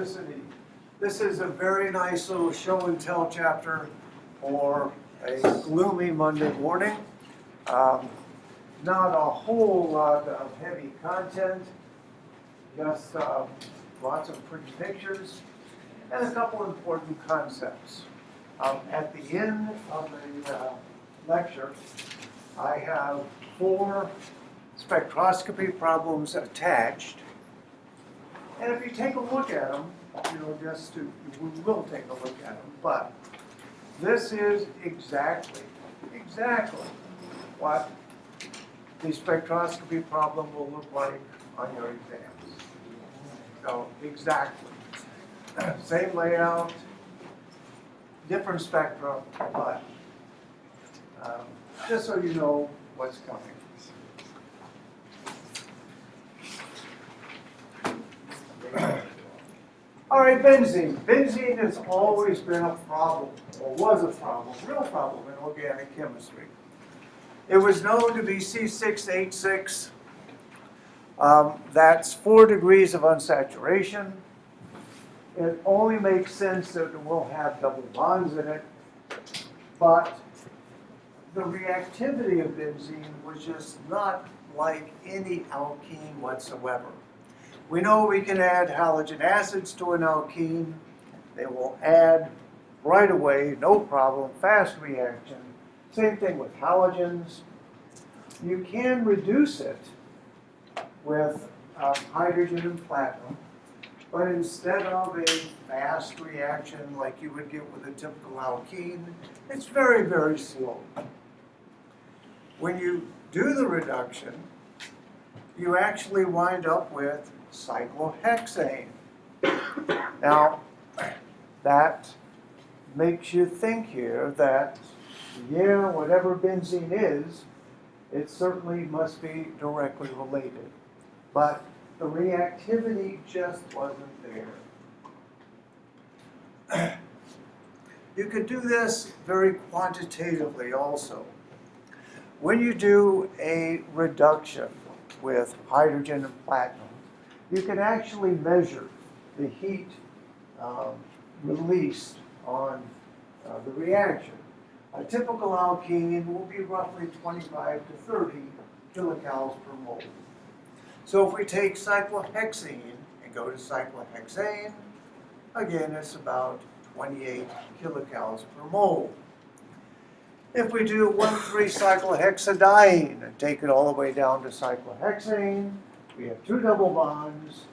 This is a very nice little show and tell chapter for a gloomy Monday morning. Not a whole lot of heavy content, just lots of pretty pictures and a couple important concepts. At the end of the lecture, I have 4 spectroscopy problems attached. And if you take a look at them, we will take a look at them, but this is exactly what the spectroscopy problem will look like on your exams. So, exactly. Same layout, different spectrum, but just so you know what's coming. All right, benzene. Benzene has always been a problem, or was a problem, real problem in organic chemistry. It was known to be C6H6. That's 4 degrees of unsaturation. It only makes sense that it will have double bonds in it, but the reactivity of benzene was just not like any alkene whatsoever. We know we can add halogen acids to an alkene. They will add right away, no problem, fast reaction. Same thing with halogens. You can reduce it with hydrogen and platinum, but instead of a fast reaction like you would get with a typical alkene, it's very, very slow. When you do the reduction, you actually wind up with cyclohexane. Now, that makes you think here that, yeah, whatever benzene is, it certainly must be directly related. But the reactivity just wasn't there. You could do this very quantitatively also. When you do a reduction with hydrogen and platinum, you can actually measure the heat released on the reaction. A typical alkene will be roughly 25 to 30 kilocalories per mole. So if we take cyclohexene and go to cyclohexane, again it's about 28 kilocalories per mole. If we do 1,3-cyclohexadiene and take it all the way down to cyclohexane, we have 2 double bonds,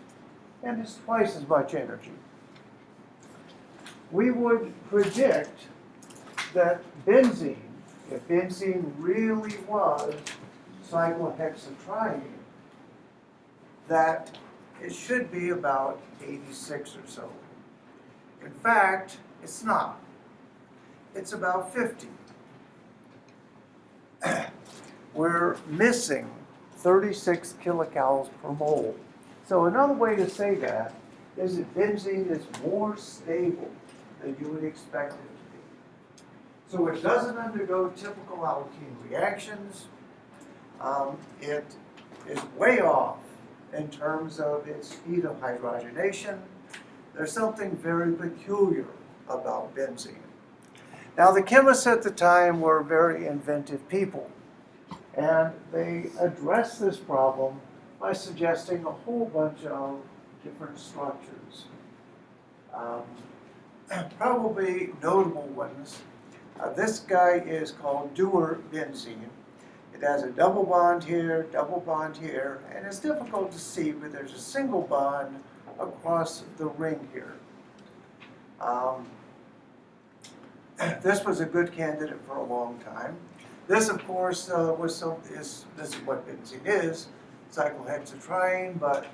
and it's twice as much energy. We would predict that benzene, if benzene really was cyclohexatriene, that it should be about 86 or so. In fact, it's not. It's about 50. We're missing 36 kilocalories per mole. So another way to say that is that benzene is more stable than you would expect it to be. So it doesn't undergo typical alkene reactions. It is way off in terms of its speed of hydrogenation. There's something very peculiar about benzene. Now the chemists at the time were very inventive people, and they addressed this problem by suggesting a whole bunch of different structures. Probably notable ones. This guy is called Dewar benzene. It has a double bond here, and it's difficult to see, but there's a single bond across the ring here. This was a good candidate for a long time. This, of course, this is what benzene is, cyclohexatriene, but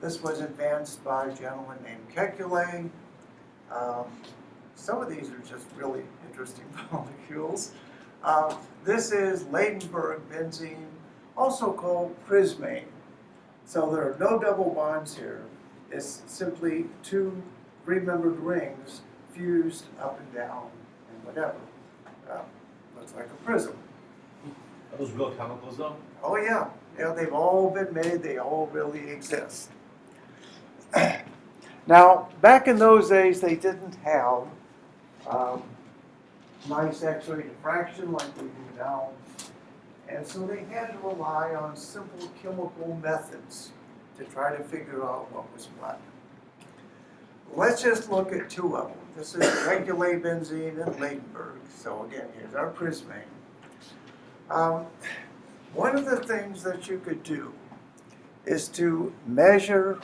this was advanced by a gentleman named Kekulé. Some of these are just really interesting molecules. This is Ladybird benzene, also called prismane. So there are no double bonds here. It's simply 2 three-membered rings fused up and down and whatever. Looks like a prism. Are those real chemicals though? Oh yeah. Yeah, they've all been made. They all really exist. Now, back in those days, they didn't have nice X-ray diffraction like we do now. And so they had to rely on simple chemical methods to try to figure out what was what. Let's just look at two of them. This is regulate benzene and Ladybird. So again, here's our prismane. One of the things that you could do is to measure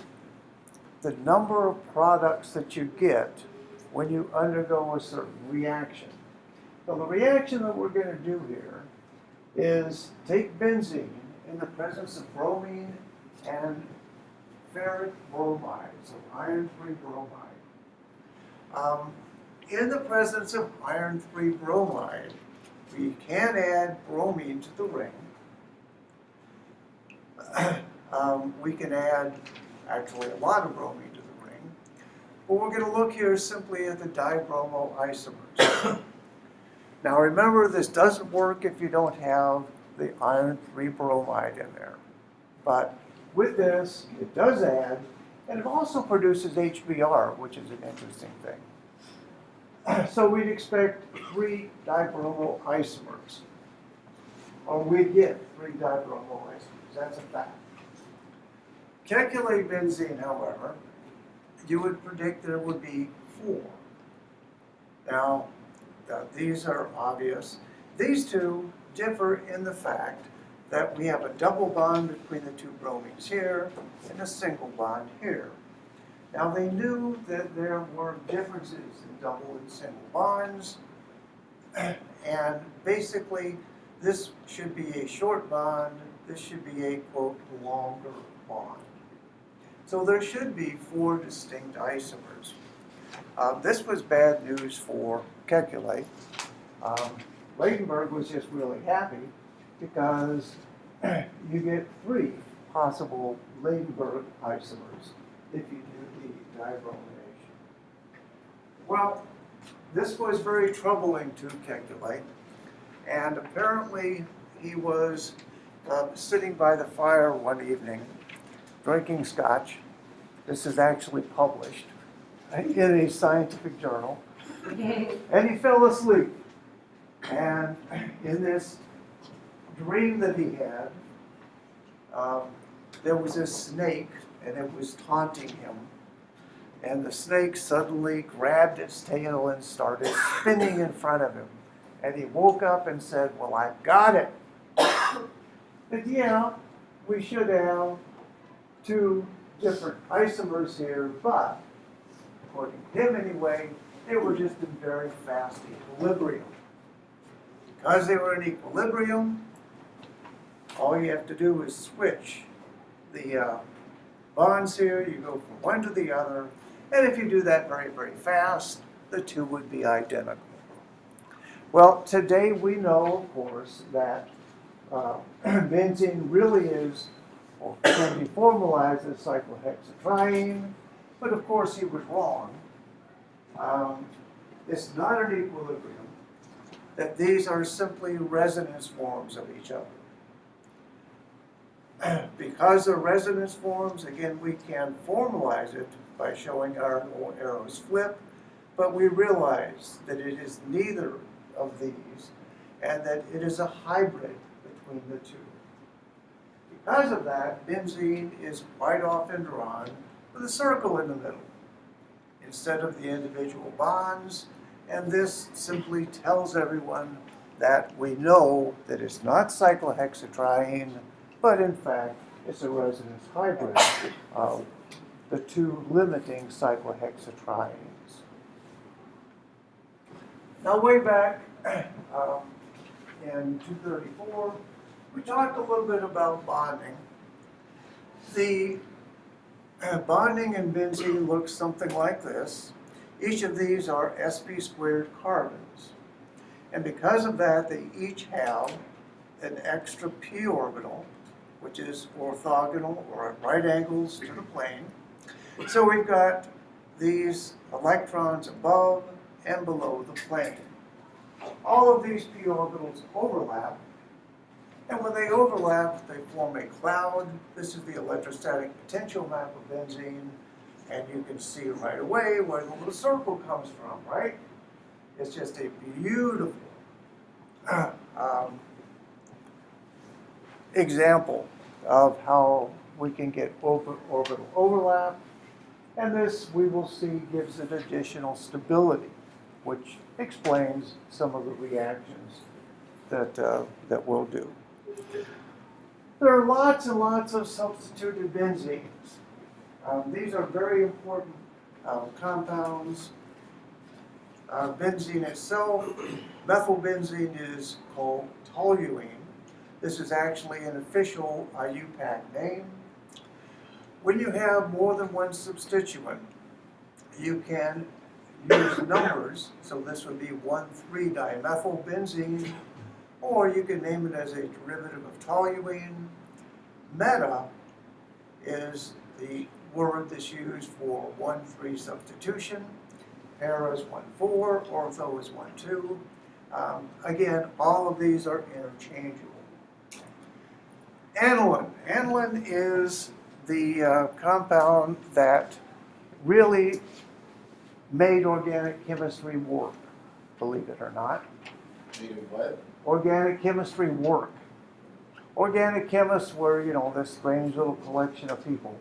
the number of products that you get when you undergo a certain reaction. So the reaction that we're going to do here is take benzene in the presence of bromine and ferric bromide, so iron-3 bromide. In the presence of iron-3 bromide, we can add bromine to the ring. We can add actually a lot of bromine to the ring. But we're going to look here simply at the dibromo isomers. Now remember, this doesn't work if you don't have the iron-3 bromide in there. But with this, it does add, and it also produces HBr, which is an interesting thing. So we'd expect 3 dibromo isomers. Or we'd get 3 dibromo isomers. That's a fact. Calculate benzene, however, you would predict there would be 4. Now, these are obvious. These two differ in the fact that we have a double bond between the 2 bromines here and a single bond here. Now they knew that there were differences in double and single bonds, and basically this should be a short bond, this should be a, quote, longer bond. So there should be 4 distinct isomers. This was bad news for Kekulé. Ladybird was just really happy because you get 3 possible Ladybird isomers if you do the dibromination. Well, this was very troubling to Kekulé, and apparently he was sitting by the fire one evening drinking scotch. This is actually published in a scientific journal. And he fell asleep. And in this dream that he had, there was a snake, and it was taunting him. And the snake suddenly grabbed its tail and started spinning in front of him. And he woke up and said, "Well, I've got it." But yeah, we should have 2 different isomers here, but according to him anyway, they were just in very fast equilibrium. Because they were in equilibrium, all you have to do is switch the bonds here. You go from one to the other, and if you do that very, very fast, the 2 would be identical. Well, today we know, of course, that benzene really is, or can be formalized as cyclohexatriene, but of course he was wrong. It's not an equilibrium, that these are simply resonance forms of each other. Because they're resonance forms, again, we can formalize it by showing our arrows flip, but we realize that it is neither of these, and that it is a hybrid between the 2. Because of that, benzene is quite often drawn with a circle in the middle instead of the individual bonds, and this simply tells everyone that we know that it's not cyclohexatriene, but in fact it's a resonance hybrid of the 2 limiting cyclohexatrienes. Now way back in 234, we talked a little bit about bonding. The bonding in benzene looks something like this. Each of these are sp² carbons. And because of that, they each have an extra p orbital, which is orthogonal or at right angles to the plane. So we've got these electrons above and below the plane. All of these p orbitals overlap, and when they overlap, they form a cloud. This is the electrostatic potential map of benzene, And you can see right away where the little circle comes from, right? It's just a beautiful example of how we can get orbital overlap. And this, we will see, gives it additional stability, which explains some of the reactions that we'll do. There are lots and lots of substituted benzenes. These are very important compounds. Benzene itself, methylbenzene, is called toluene. This is actually an official IUPAC name. When you have more than one substituent, you can use numbers. So this would be 1,3-dimethylbenzene, or you can name it as a derivative of toluene. Meta is the word that's used for 1,3 substitution. Para is 1,4, ortho is 1,2. Again, all of these are interchangeable. Aniline. Aniline is the compound that really made organic chemistry work, believe it or not. Made what? Organic chemistry work. Organic chemists were, you know, this strange little collection of people.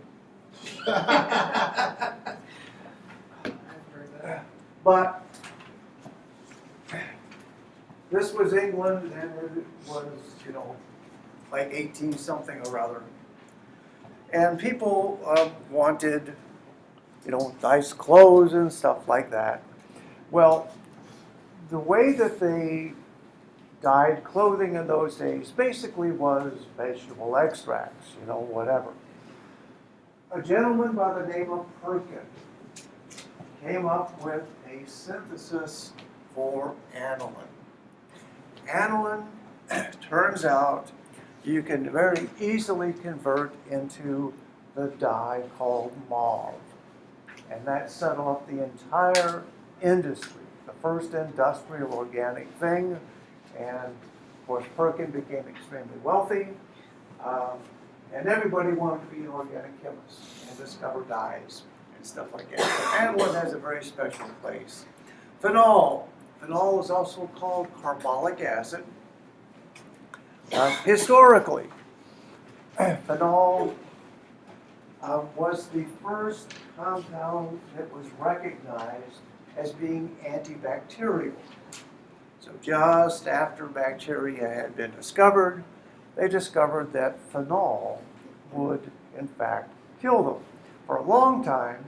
But this was England, and it was, you know, like 18 something or other. And people wanted, you know, nice clothes and stuff like that. Well, the way that they dyed clothing in those days basically was vegetable extracts, you know, whatever. A gentleman by the name of Perkin came up with a synthesis for aniline. Aniline, turns out, you can very easily convert into the dye called mauve. And that set off the entire industry, the first industrial organic thing. And of course, Perkin became extremely wealthy. And everybody wanted to be an organic chemist and discover dyes and stuff like that. So aniline has a very special place. Phenol. Phenol is also called carbolic acid. Historically, phenol was the first compound that was recognized as being antibacterial. So just after bacteria had been discovered, they discovered that phenol would, in fact, kill them. For a long time,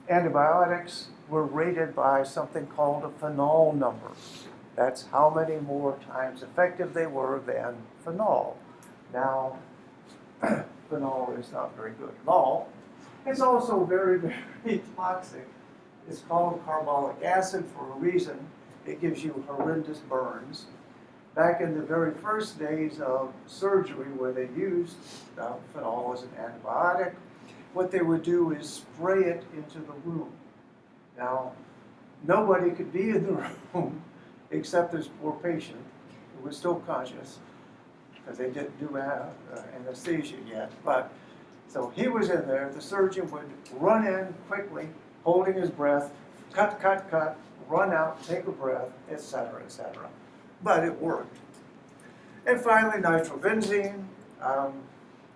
antibiotics were rated by something called a phenol number. That's how many more times effective they were than phenol. Now, phenol is not very good at all. It's also very, very toxic. It's called carbolic acid for a reason. It gives you horrendous burns. Back in the very first days of surgery where they used phenol as an antibiotic, what they would do is spray it into the wound. Now, nobody could be in the room except this poor patient who was still conscious because they didn't do anesthesia yet. But so he was in there. The surgeon would run in quickly, holding his breath, cut, cut, cut, run out, take a breath, etc., etc. But it worked. And finally, nitrobenzene,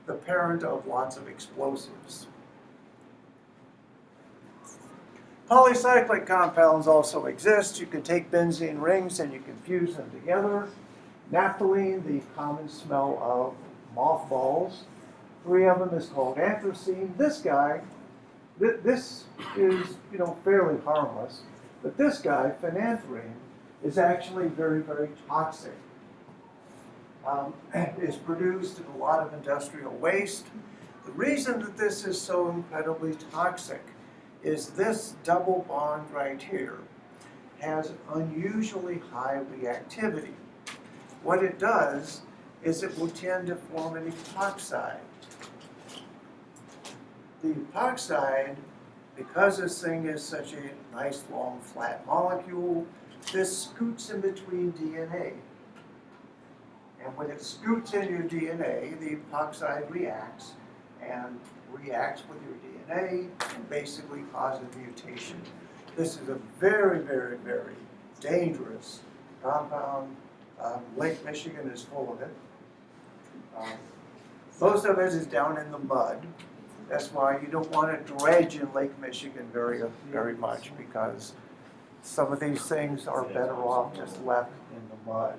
the parent of lots of explosives. Polycyclic compounds also exist. You can take benzene rings and you can fuse them together. Naphthalene, the common smell of mothballs. 3 of them is called anthracene. This guy, this is, you know, fairly harmless, but this guy, phenanthrene, is actually very, very toxic. It's produced in a lot of industrial waste. The reason that this is so incredibly toxic is this double bond right here has unusually high reactivity. What it does is it will tend to form an epoxide. The epoxide, because this thing is such a nice long flat molecule, this scoots in between DNA. And when it scoots in your DNA, the epoxide reacts and reacts with your DNA RNA and basically causes mutation. This is a very, very, very dangerous compound. Lake Michigan is full of it. Most of it is down in the mud. That's why you don't want to dredge in Lake Michigan very, very much, because some of these things are better off just left in the mud.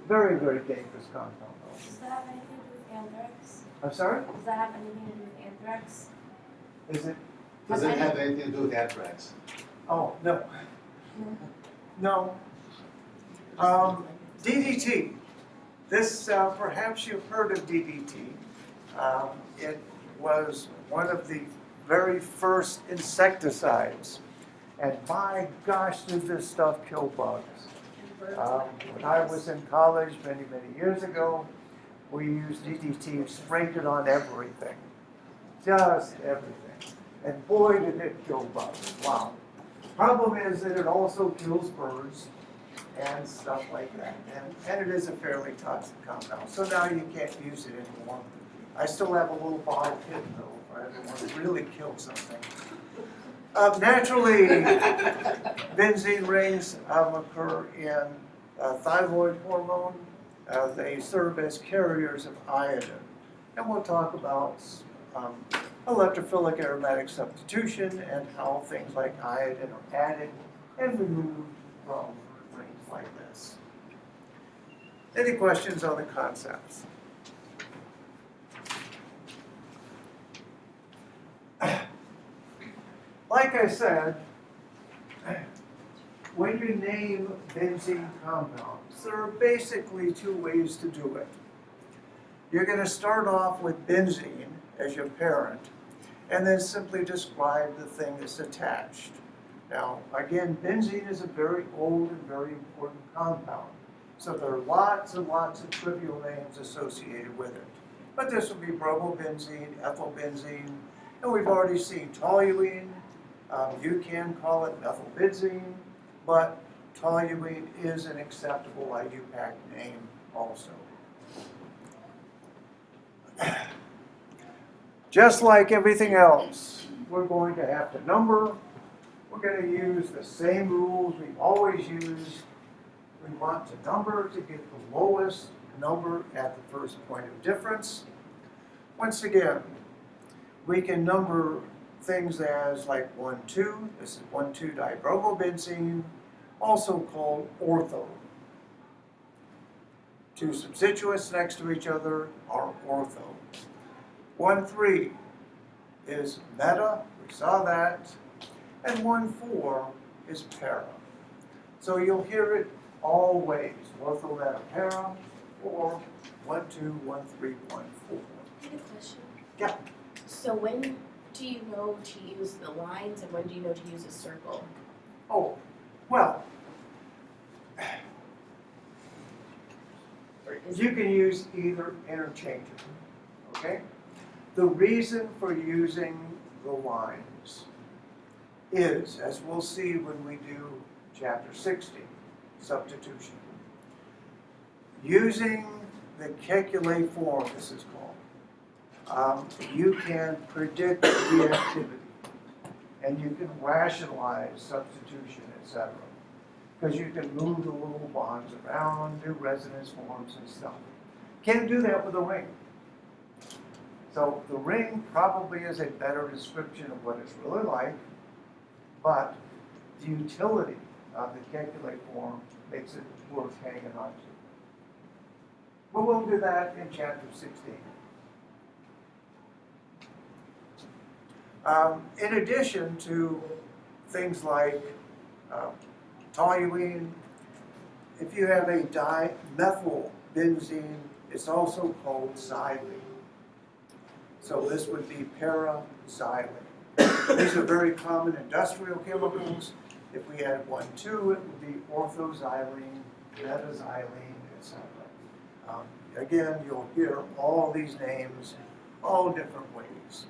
Very, very dangerous compound, though. Does that have anything to do with anthrax? I'm sorry? Does that have anything to do with anthrax? Is it? Does it have anything to do with anthrax? Oh, no. No. DDT. This, perhaps you've heard of DDT. It was one of the very first insecticides. And my gosh, did this stuff kill bugs. When I was in college many, many years ago, we used DDT, sprayed it on everything. Just everything. And boy, did it kill bugs. Wow. Problem is that it also kills birds and stuff like that. And it is a fairly toxic compound. So now you can't use it anymore. I still have a little bottle kit though, if I ever want to really kill something. Naturally, benzene rings occur in thyroid hormone. They serve as carriers of iodine. And we'll talk about electrophilic aromatic substitution and how things like iodine are added and removed from rings like this. Any questions on the concepts? Like I said, when you name benzene compounds, there are basically two ways to do it. You're going to start off with benzene as your parent, and then simply describe the thing that's attached. Now, again, benzene is a very old and very important compound, so there are lots and lots of trivial names associated with it. But this would be bromobenzene, ethylbenzene, and we've already seen toluene. You can call it methylbenzene, but toluene is an acceptable IUPAC name also. Just like everything else, we're going to have to number. We're going to use the same rules we've always used. We want to number to get the lowest number at the first point of difference. Once again, we can number things as like 1,2. This is 1,2-dibromobenzene, also called ortho. Two substituents next to each other are ortho. 1,3 is meta, we saw that, and 1,4 is para. So you'll hear it all ways, ortho, meta, para, or 1,2, 1,3, 1,4. I have a question. Yeah. So when do you know to use the lines and when do you know to use a circle? Oh, well, you can use either interchangeably, okay? The reason for using the lines is, as we'll see when we do chapter 60, substitution. Using the calculate form, this is called, you can predict reactivity and you can rationalize substitution, etc. Because you can move the little bonds around, do resonance forms and stuff. Can't do that with a ring. So the ring probably is a better description of what it's really like, but the utility of the calculate form makes it worth hanging on to. But we'll do that in chapter 16. In addition to things like toluene, if you have a dimethylbenzene, it's also called xylene. So this would be para-xylene. These are very common industrial chemicals. If we add 1,2, it would be orthoxylene, metaxylene, etc. Again, you'll hear all these names all different ways.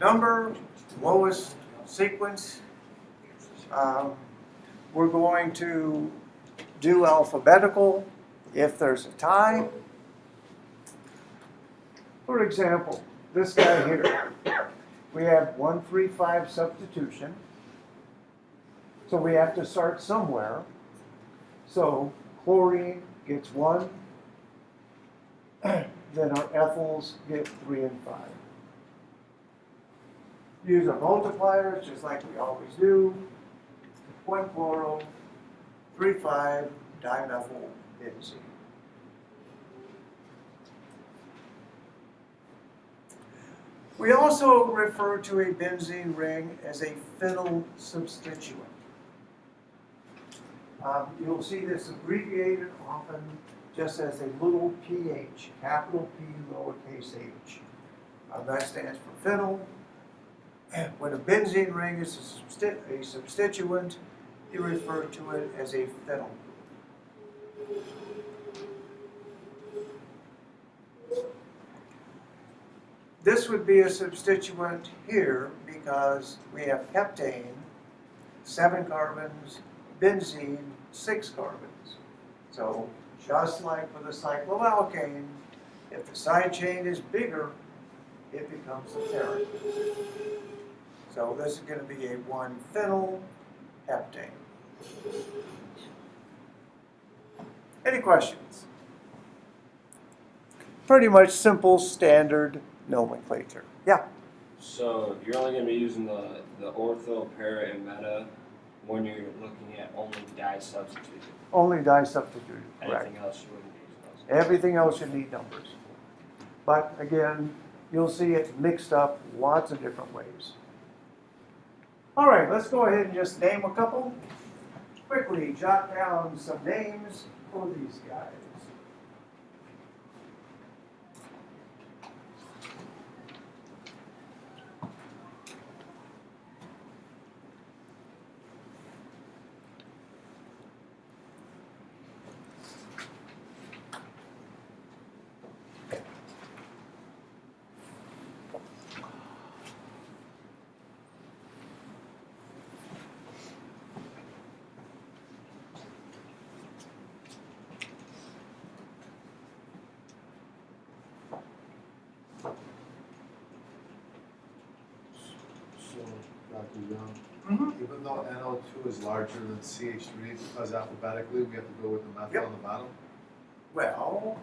Number, lowest sequence. We're going to do alphabetical if there's a tie. For example, this guy here, we have 1,3,5 substitution. So we have to start somewhere. So chlorine gets 1, then our ethyls get 3 and 5. Use our multipliers just like we always do. 1 chloro, 3,5 dimethyl benzene. We also refer to a benzene ring as a phenyl substituent. You'll see this abbreviated often just as a little pH, capital P, lowercase h. That stands for phenyl. When a benzene ring is a substituent, you refer to it as a phenyl. This would be a substituent here because we have heptane, 7 carbons, benzene, 6 carbons. So just like for the cycloalkane, if the side chain is bigger, it becomes a pherine. So this is going to be a 1-phenyl heptane. Any questions? Pretty much simple, standard nomenclature. Yeah? So you're only going to be using the ortho, para, and meta when you're looking at only dye substitution. Only dye substituted, correct. Anything else you wouldn't use those. Everything else you need numbers. But again, you'll see it mixed up lots of different ways. All right, let's go ahead and just name a couple. Quickly jot down some names for these guys. So, Dr. Young, Mm-hmm. even though NO2 is larger than CH3, because alphabetically we have to go with the methyl Yep. on the bottom? Well,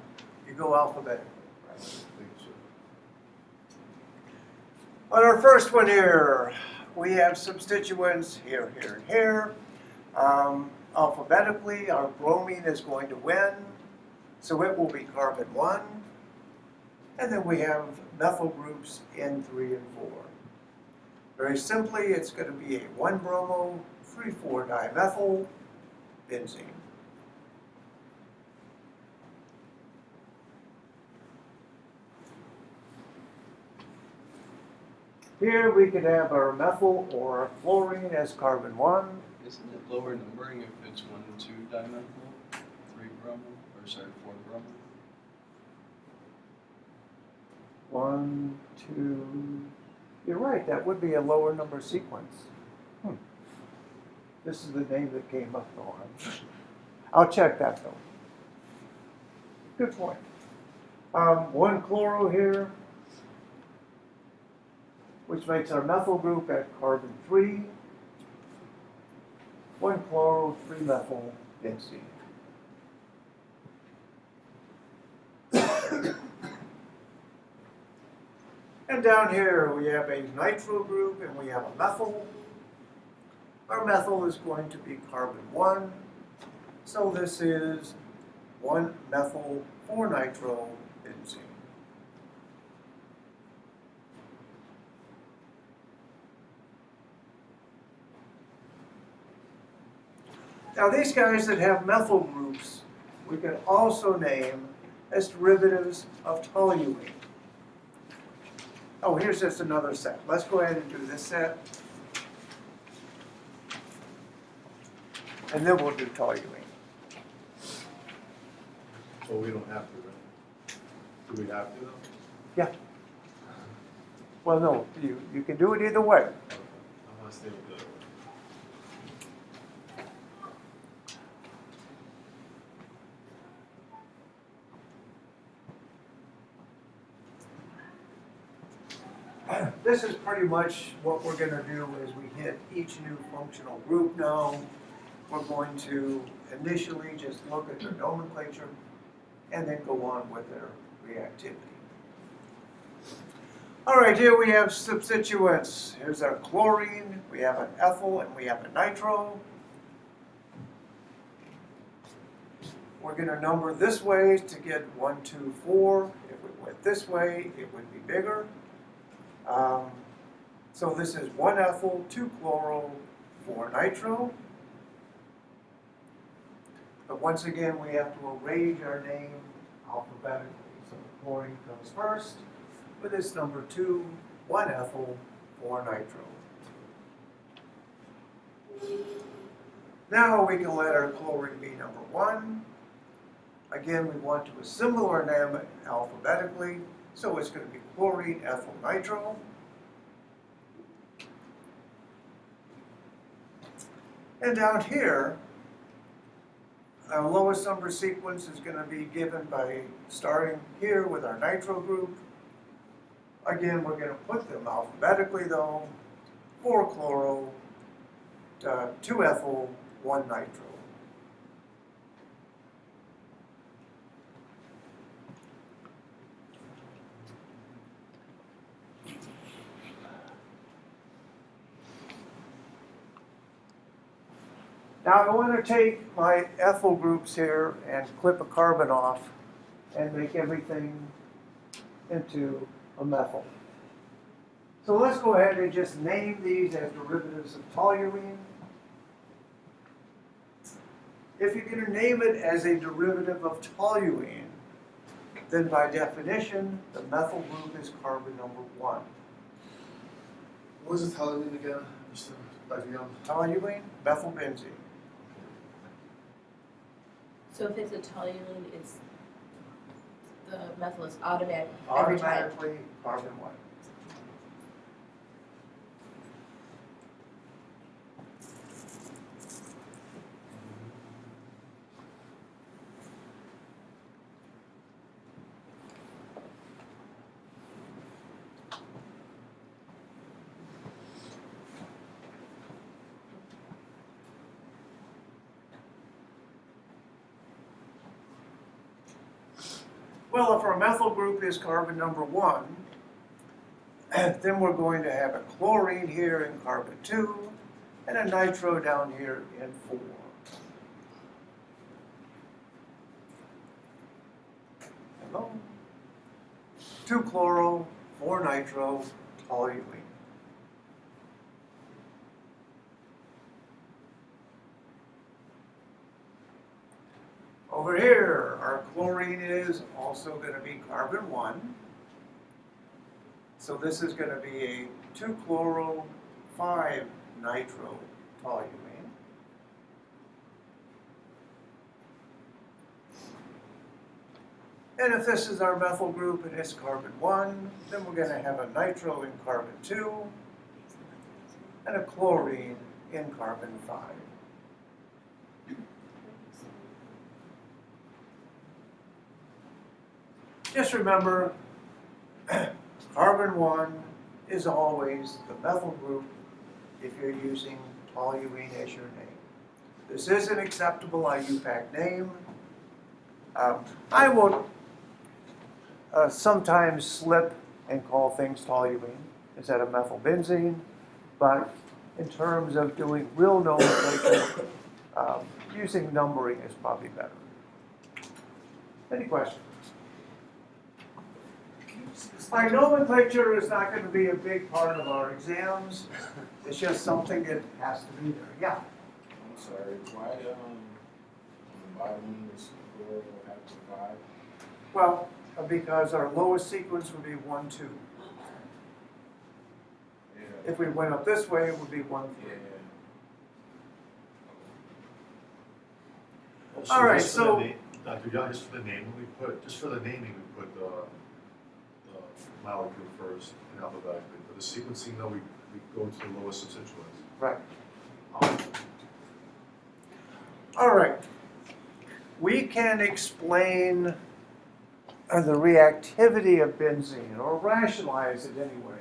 you go alphabetically. Right? Thank you, sir. On our first one here, we have substituents here, here, and here. Alphabetically, our bromine is going to win, so it will be carbon 1. And then we have methyl groups N3 and 4. Very simply, it's going to be a 1-bromo, 3,4-dimethyl benzene. Here we could have our methyl or our fluorine as carbon 1. Isn't it lower numbering if it's 1 and 2 dimethyl, 3 bromo, or sorry, 4 bromo? 1, 2. You're right, that would be a lower number sequence. This is the name that came up though. I'll check that though. Good point. 1 chloro here, which makes our methyl group at carbon 3. 1 chloro, 3 methyl benzene. And down here we have a nitro group and we have a methyl. Our methyl is going to be carbon 1. So this is 1 methyl 4 nitro benzene. Now these guys that have methyl groups, we can also name as derivatives of toluene. Oh, here's just another set. Let's go ahead and do this set. And then we'll do toluene. So we don't have to, right? Do we have to though? Yeah. Well, no, you can do it either way. Okay. I'm gonna stay with the other one. this is pretty much what we're gonna do as we hit each new functional group now. We're going to initially just look at their nomenclature and then go on with their reactivity. All right, here we have substituents. Here's our chlorine, we have an ethyl, and we have a nitro. We're gonna number this way to get 1, 2, 4. If we went this way, it would be bigger. So this is 1 ethyl, 2 chloro, 4 nitro. But once again, we have to arrange our name alphabetically. So the chlorine comes first, with its number 2, 1 ethyl, 4 nitro. Now we can let our chlorine be number 1. Again, we want to assemble our name alphabetically, so it's going to be chlorine, ethyl, nitro. And down here, our lowest number sequence is going to be given by starting here with our nitro group. Again, we're going to put them alphabetically though. 4 chloro, 2 ethyl, 1 nitro. Now I want to take my ethyl groups here and clip a carbon off and make everything into a methyl. So let's go ahead and just name these as derivatives of toluene. If you're going to name it as a derivative of toluene, then by definition, the methyl group is carbon number 1. What was the toluene again? Just Dr. Young? Toluene, methyl benzene. So if it's a toluene, it's, the methyl is automatic every time. Automatically carbon 1. Well, if our methyl group is carbon number 1, then we're going to have a chlorine here in carbon 2, and a nitro down here in 4. Hello? 2 chloro, 4 nitro, toluene. Over here, our chlorine is also going to be carbon 1. So this is going to be a 2 chloro, 5 nitro toluene. And if this is our methyl group and it's carbon 1, then we're going to have a nitro in carbon 2 and a chlorine in carbon 5. Just remember, carbon 1 is always the methyl group if you're using toluene as your name. This is an acceptable IUPAC name. I will sometimes slip and call things toluene instead of methylbenzene, but in terms of doing real nomenclature, using numbering is probably better. Any questions? My nomenclature is not going to be a big part of our exams. It's just something that has to be there. Yeah. I'm sorry, why, the bottom is 4 after 5? Well, because our lowest sequence would be 1, 2. Yeah. If we went up this way, it would be 1, 3. Yeah. All right, just for so- the Dr. Young, just for the naming, just for the naming, we put the molecule first in alphabetically. For the sequencing, though, we go to the lowest substituents. Right. All right. We can explain the reactivity of benzene, or rationalize it anyway,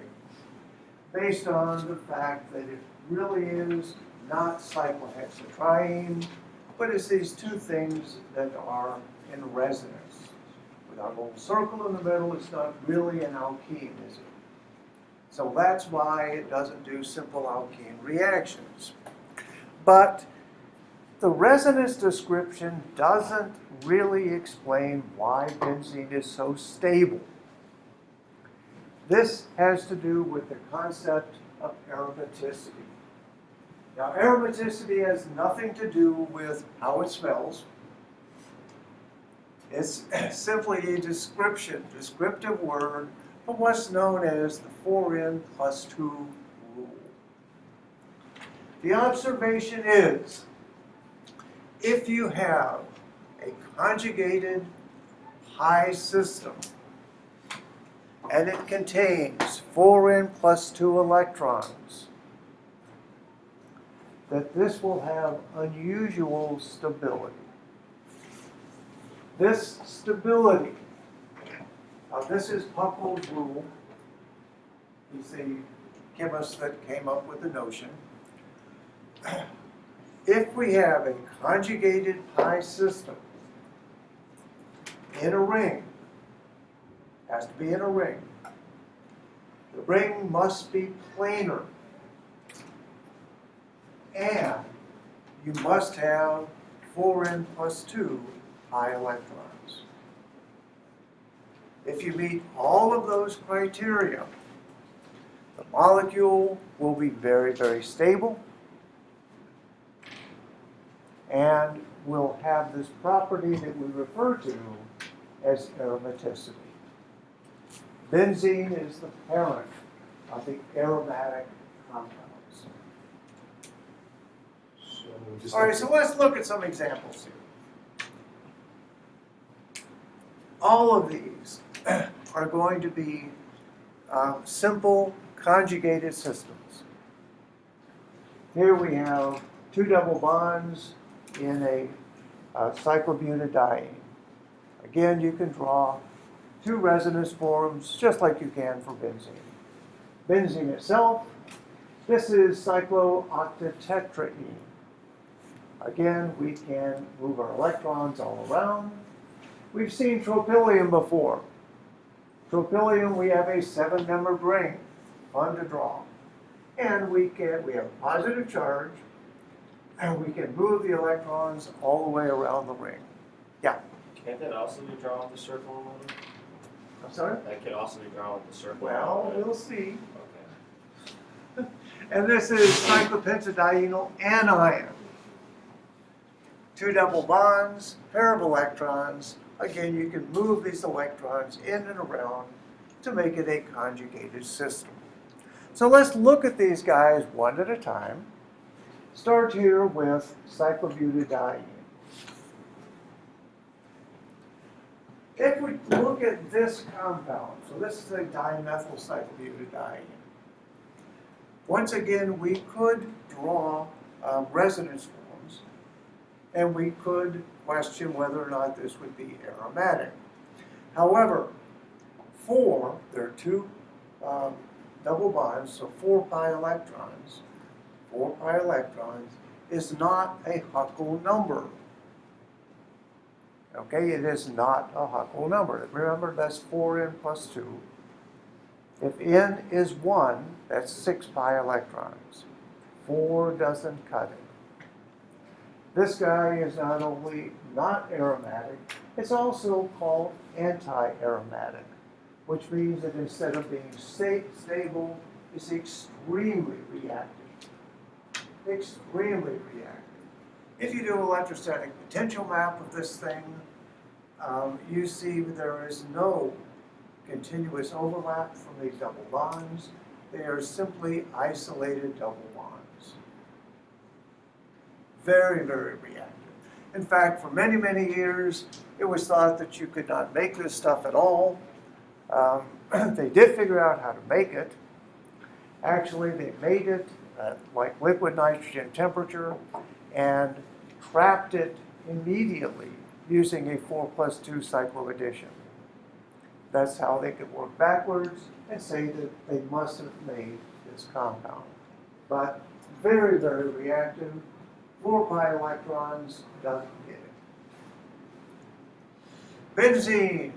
based on the fact that it really is not cyclohexatriene, but it's these two things that are in resonance. With our little circle in the middle, it's not really an alkene, is it? So that's why it doesn't do simple alkene reactions. But the resonance description doesn't really explain why benzene is so stable. This has to do with the concept of aromaticity. Now, aromaticity has nothing to do with how it smells. It's simply a descriptive word for what's known as the 4n+2 rule. The observation is, if you have a conjugated pi system and it contains 4n+2 electrons, that this will have unusual stability. This stability, this is Puckle's rule. He's the chemist that came up with the notion. If we have a conjugated pi system in a ring, has to be in a ring, the ring must be planar, and you must have 4n+2 pi electrons. If you meet all of those criteria, the molecule will be very, very stable and will have this property that we refer to as aromaticity. Benzene is the parent of the aromatic compounds. So just All right, so let's look at some examples here. All of these are going to be simple conjugated systems. Here we have two double bonds in a cyclobutadiene. Again, you can draw two resonance forms just like you can for benzene. Benzene itself, this is cyclooctatetraene. Again, we can move our electrons all around. We've seen tropylium before. Tropylium, we have a 7-membered ring, fun to draw. And we have positive charge, and we can move the electrons all the way around the ring. Yeah. Can't that also be drawn with the circle and letter? I'm sorry? That could also be drawn with the circle. Well, and letter. we'll see. Okay. And this is cyclopentadienyl anion. Two double bonds, pair of electrons. Again, you can move these electrons in and around to make it a conjugated system. So let's look at these guys one at a time. Start here with cyclobutadiene. If we look at this compound, so this is a dimethyl cyclobutadiene. Once again, we could draw resonance forms, and we could question whether or not this would be aromatic. However, there are two double bonds, so 4 pi electrons. 4 pi electrons is not a Huckel number. Okay, it is not a Huckel number. Remember, that's 4n+2. If n is 1, that's 6 pi electrons. 4 doesn't cut it. This guy is not only not aromatic, it's also called anti-aromatic, which means that instead of being stable, it's extremely reactive. Extremely reactive. If you do electrostatic potential map of this thing, you see there is no continuous overlap from these double bonds. They are simply isolated double bonds. Very, very reactive. In fact, for many, many years, it was thought that you could not make this stuff at all. They did figure out how to make it. Actually, they made it at like liquid nitrogen temperature and trapped it immediately using a 4+2 cycloaddition. That's how they could work backwards and say that they must have made this compound. But very, very reactive. 4 pi electrons doesn't get it. Benzene.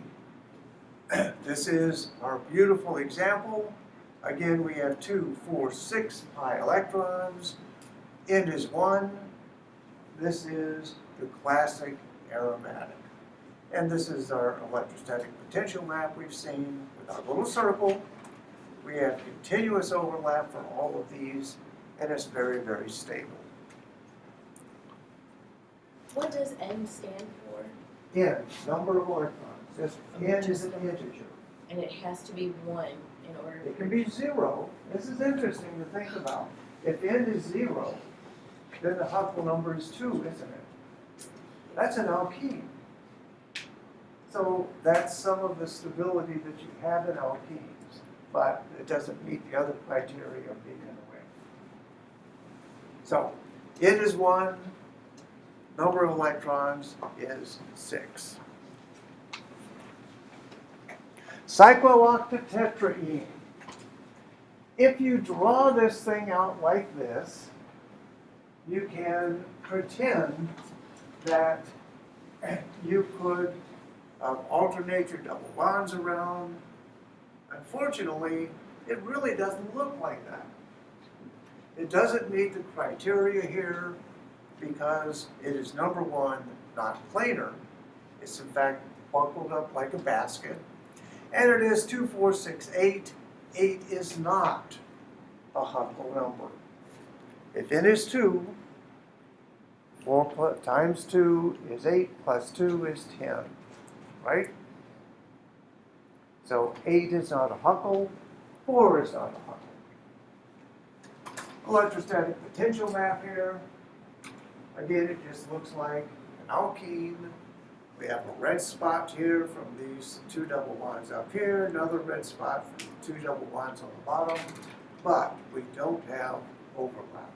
This is our beautiful example. Again, we have 2, 4, 6 pi electrons. N is 1. This is the classic aromatic. And this is our electrostatic potential map we've seen with our little circle. We have continuous overlap for all of these, and it's very, very stable. What does N stand for? N, number of electrons. This N is an integer. And it has to be 1 in order It can be 0. This is interesting to think about. If N is 0, then the Huckel number is 2, isn't it? That's an alkene. So that's some of the stability that you have in alkenes, but it doesn't meet the other criteria of being in a way. So N is 1, number of electrons is 6. Cyclooctatetraene. If you draw this thing out like this, you can pretend that you could alternate your double bonds around. Unfortunately, it really doesn't look like that. It doesn't meet the criteria here because it is number 1, not planar. It's in fact buckled up like a basket. And it is 2, 4, 6, 8. 8 is not a Huckel number. If N is 2, 4 times 2 is 8, plus 2 is 10, right? So 8 is not a Huckel, 4 is not a Huckel. Electrostatic potential map here. Again, it just looks like an alkene. We have a red spot here from these 2 double bonds up here, another red spot from the 2 double bonds on the bottom, but we don't have overlap.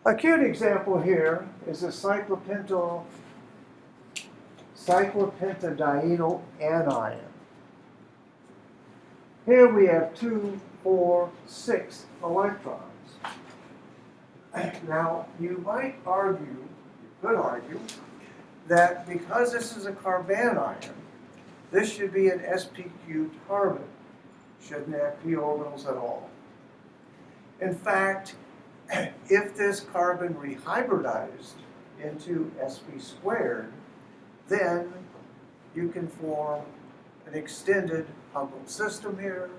A cute example here is a cyclopentadienyl anion. Here we have 2, 4, 6 electrons. Now, you might argue, you could argue, that because this is a carbanion, this should be an sp3 carbon. Shouldn't have p orbitals at all. In fact, if this carbon rehybridized into sp², then you can form an extended Huckel system here.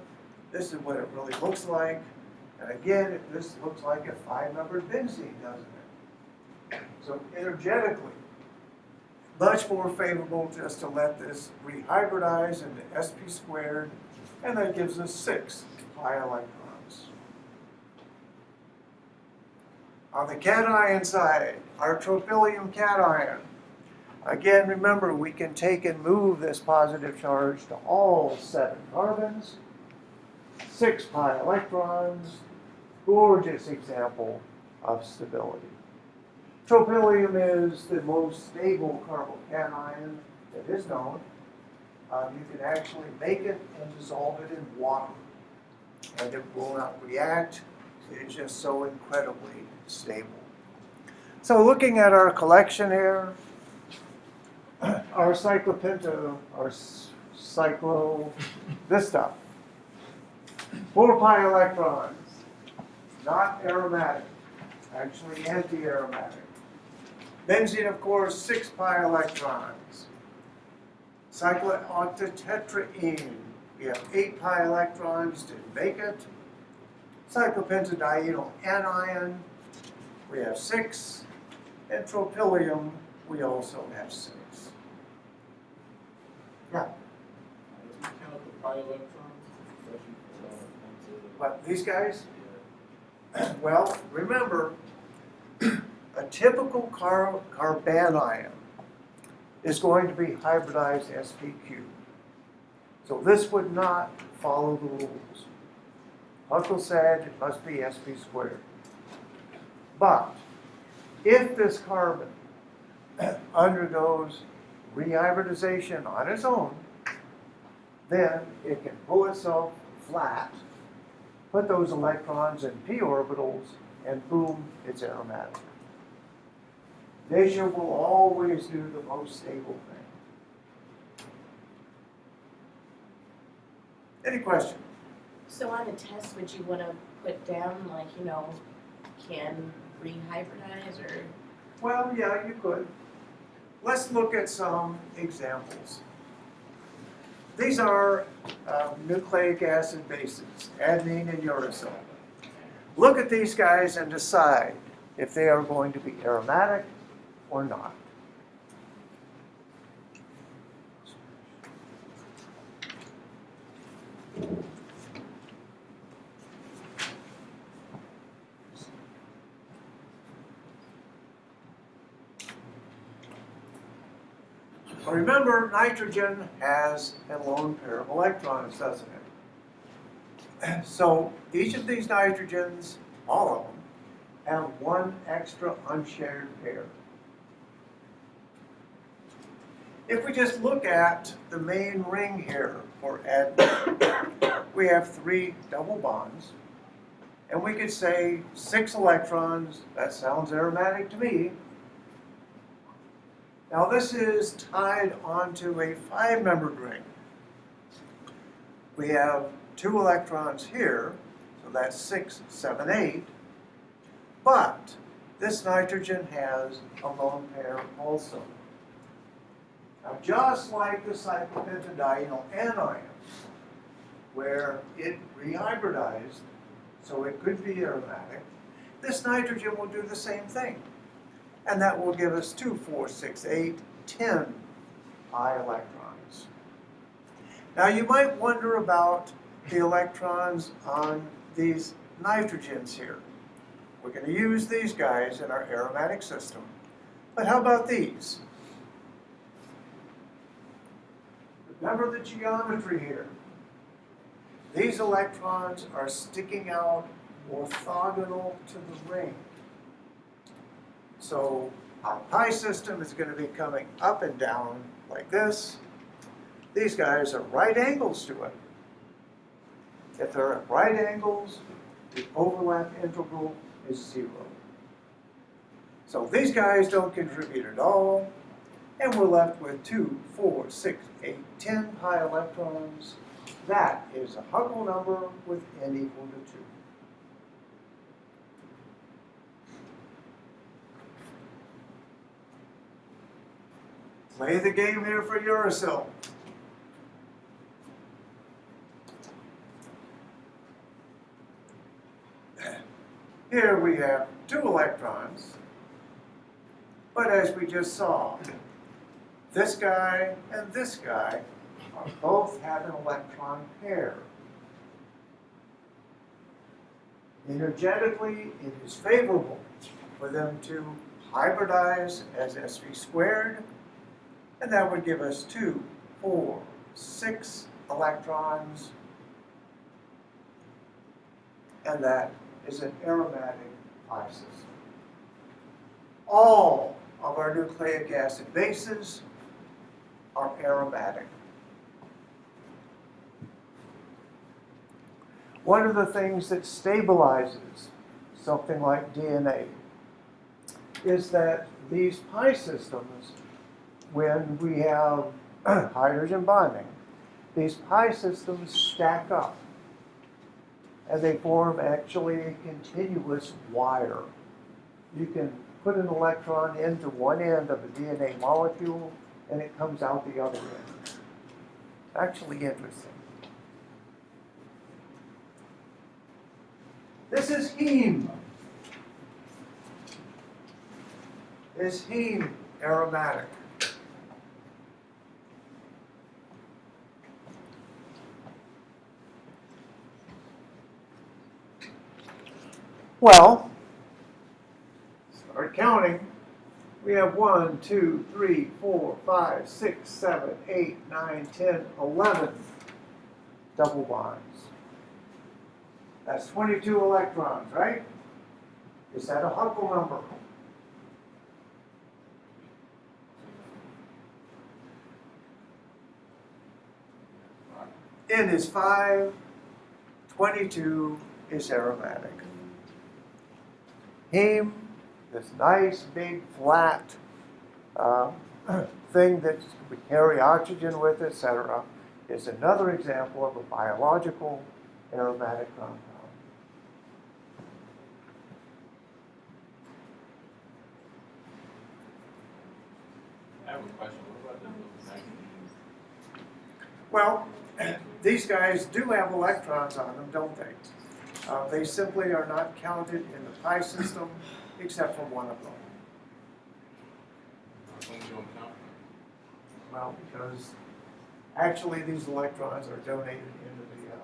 This is what it really looks like. And again, this looks like a 5-membered benzene, doesn't it? So energetically, much more favorable just to let this rehybridize into sp², and that gives us 6 pi electrons. On the cation side, our tropylium cation. Again, remember, we can take and move this positive charge to all 7 carbons. 6 pi electrons, gorgeous example of stability. Tropylium is the most stable carbocation that is known. You can actually make it and dissolve it in water, and it will not react. It is just so incredibly stable. So looking at our collection here, our cyclopenta, our this stuff. 4 pi electrons, not aromatic, actually anti-aromatic. Benzene, of course, 6 pi electrons. Cyclooctatetraene, we have 8 pi electrons, didn't make it. Cyclopentadienyl anion, we have 6. And tropylium, we also have 6. Yeah. How do you count the pi electrons? Especially for, What, these guys? yeah. Well, remember, a typical carbanion is going to be hybridized sp3. So this would not follow the rules. Huckel said it must be sp². But if this carbon undergoes rehybridization on its own, then it can pull itself flat, put those electrons in p orbitals, and boom, it's aromatic. Nature will always do the most stable thing. Any question? So on a test, would you want to put down, like, can rehybridize or? Well, yeah, you could. Let's look at some examples. These are nucleic acid bases, adenine and uracil. Look at these guys and decide if they are going to be aromatic or not. So remember, nitrogen has a lone pair of electrons, doesn't it? So each of these nitrogens, all of them, have one extra unshared pair. If we just look at the main ring here for adenine, we have 3 double bonds, and we could say 6 electrons. That sounds aromatic to me. Now this is tied onto a 5-membered ring. We have 2 electrons here, so that's 6, 7, 8. But this nitrogen has a lone pair also. Now just like the cyclopentadienyl anion, where it rehybridized, so it could be aromatic, this nitrogen will do the same thing. And that will give us 2, 4, 6, 8, 10 pi electrons. Now you might wonder about the electrons on these nitrogens here. We're going to use these guys in our aromatic system. But how about these? Remember the geometry here. These electrons are sticking out orthogonal to the ring. So our pi system is going to be coming up and down like this. These guys are right angles to it. If they're at right angles, the overlap integral is 0. So these guys don't contribute at all, and we're left with 2, 4, 6, 8, 10 pi electrons. That is a Huckel number with n equal to 2. Play the game here for uracil. Here we have 2 electrons, but as we just saw, this guy and this guy both have an electron pair. Energetically, it is favorable for them to hybridize as sp squared, and that would give us 2, 4, 6 electrons, and that is an aromatic pi system. All of our nucleic acid bases are aromatic. One of the things that stabilizes something like DNA is that these pi systems, when we have hydrogen bonding, these pi systems stack up and they form actually a continuous wire. You can put an electron into one end of a DNA molecule and it comes out the other end. Actually interesting. This is heme. Is heme aromatic? Well, start counting. We have 1, 2, 3, 4, 5, 6, 7, 8, 9, 10, 11 double bonds. That's 22 electrons, right? Is that a Huckel number? N is 5, 22 is aromatic. Heme, this nice big flat thing that we carry oxygen with, etc., is another example of a biological aromatic compound. I have a question, what about the magazines? Well, these guys do have electrons on them, don't they? They simply are not counted in the pi system, except for one of them. How come you don't count? Well, because actually these electrons are donated into the iron.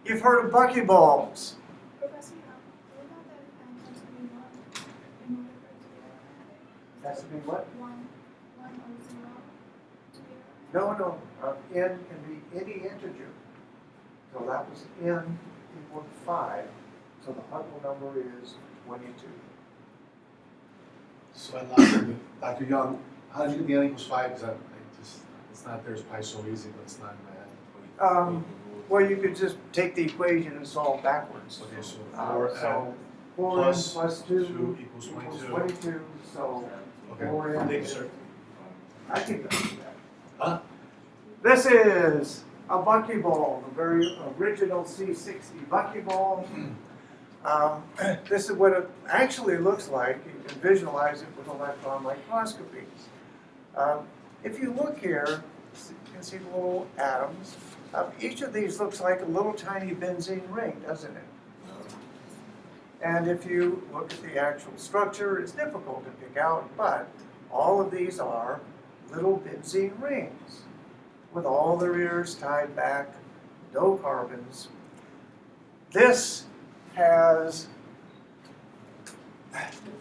You've heard of buckyballs. Professor, what about that has to be one in order for it to be aromatic? Has to be what? One or zero to be aromatic? No, n can be any integer. So that was n equal to 5. So the Huckel number is 22. So and Dr. Young, how did you get the N equals 5? Because it's not there's pi so easy, but it's not in my head. Well, you could just take the equation and solve backwards. Okay, so So 4n plus plus 2 2 equals 22. 22. So Okay, 4n. thank you, sir. I can do that. Huh? This is a buckyball, the very original C60 buckyball. This is what it actually looks like. You can visualize it with electron microscopy. If you look here, you can see the little atoms. Each of these looks like a little tiny benzene ring, doesn't it? And if you look at the actual structure, it's difficult to pick out, but all of these are little benzene rings with all their ears tied back, no carbons. This has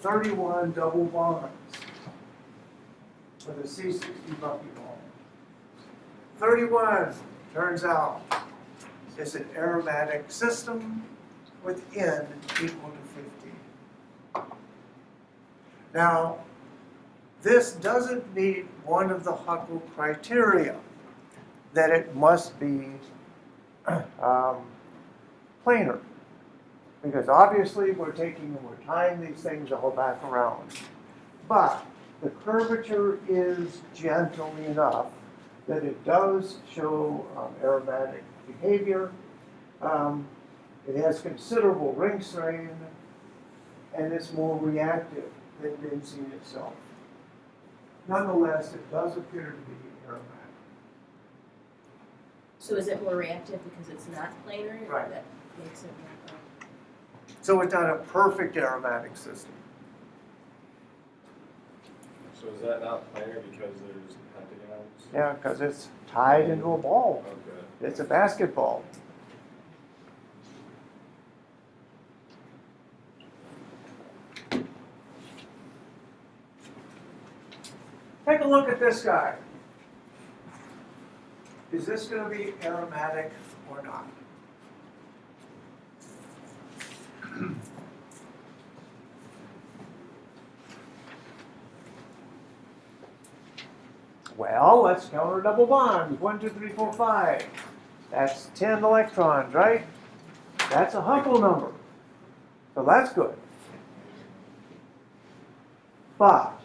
31 double bonds with a C60 buckyball. 31, turns out, is an aromatic system with N equal to 50. Now, this doesn't meet one of the Huckel criteria, that it must be planar. Because obviously we're tying these things all back around. But the curvature is gentle enough that it does show aromatic behavior. It has considerable ring strain, and it's more reactive than benzene itself. Nonetheless, it does appear to be aromatic. So is it more reactive because it's not planar? Right. That makes it more. So it's not a perfect aromatic system. So is that not planar because there's pentagons? Yeah, because it's tied into a ball. Okay. It's a basketball. Take a look at this guy. Is this going to be aromatic or not? Well, let's count our double bonds. 1, 2, 3, 4, 5. That's 10 electrons, right? That's a Huckel number. So that's good. But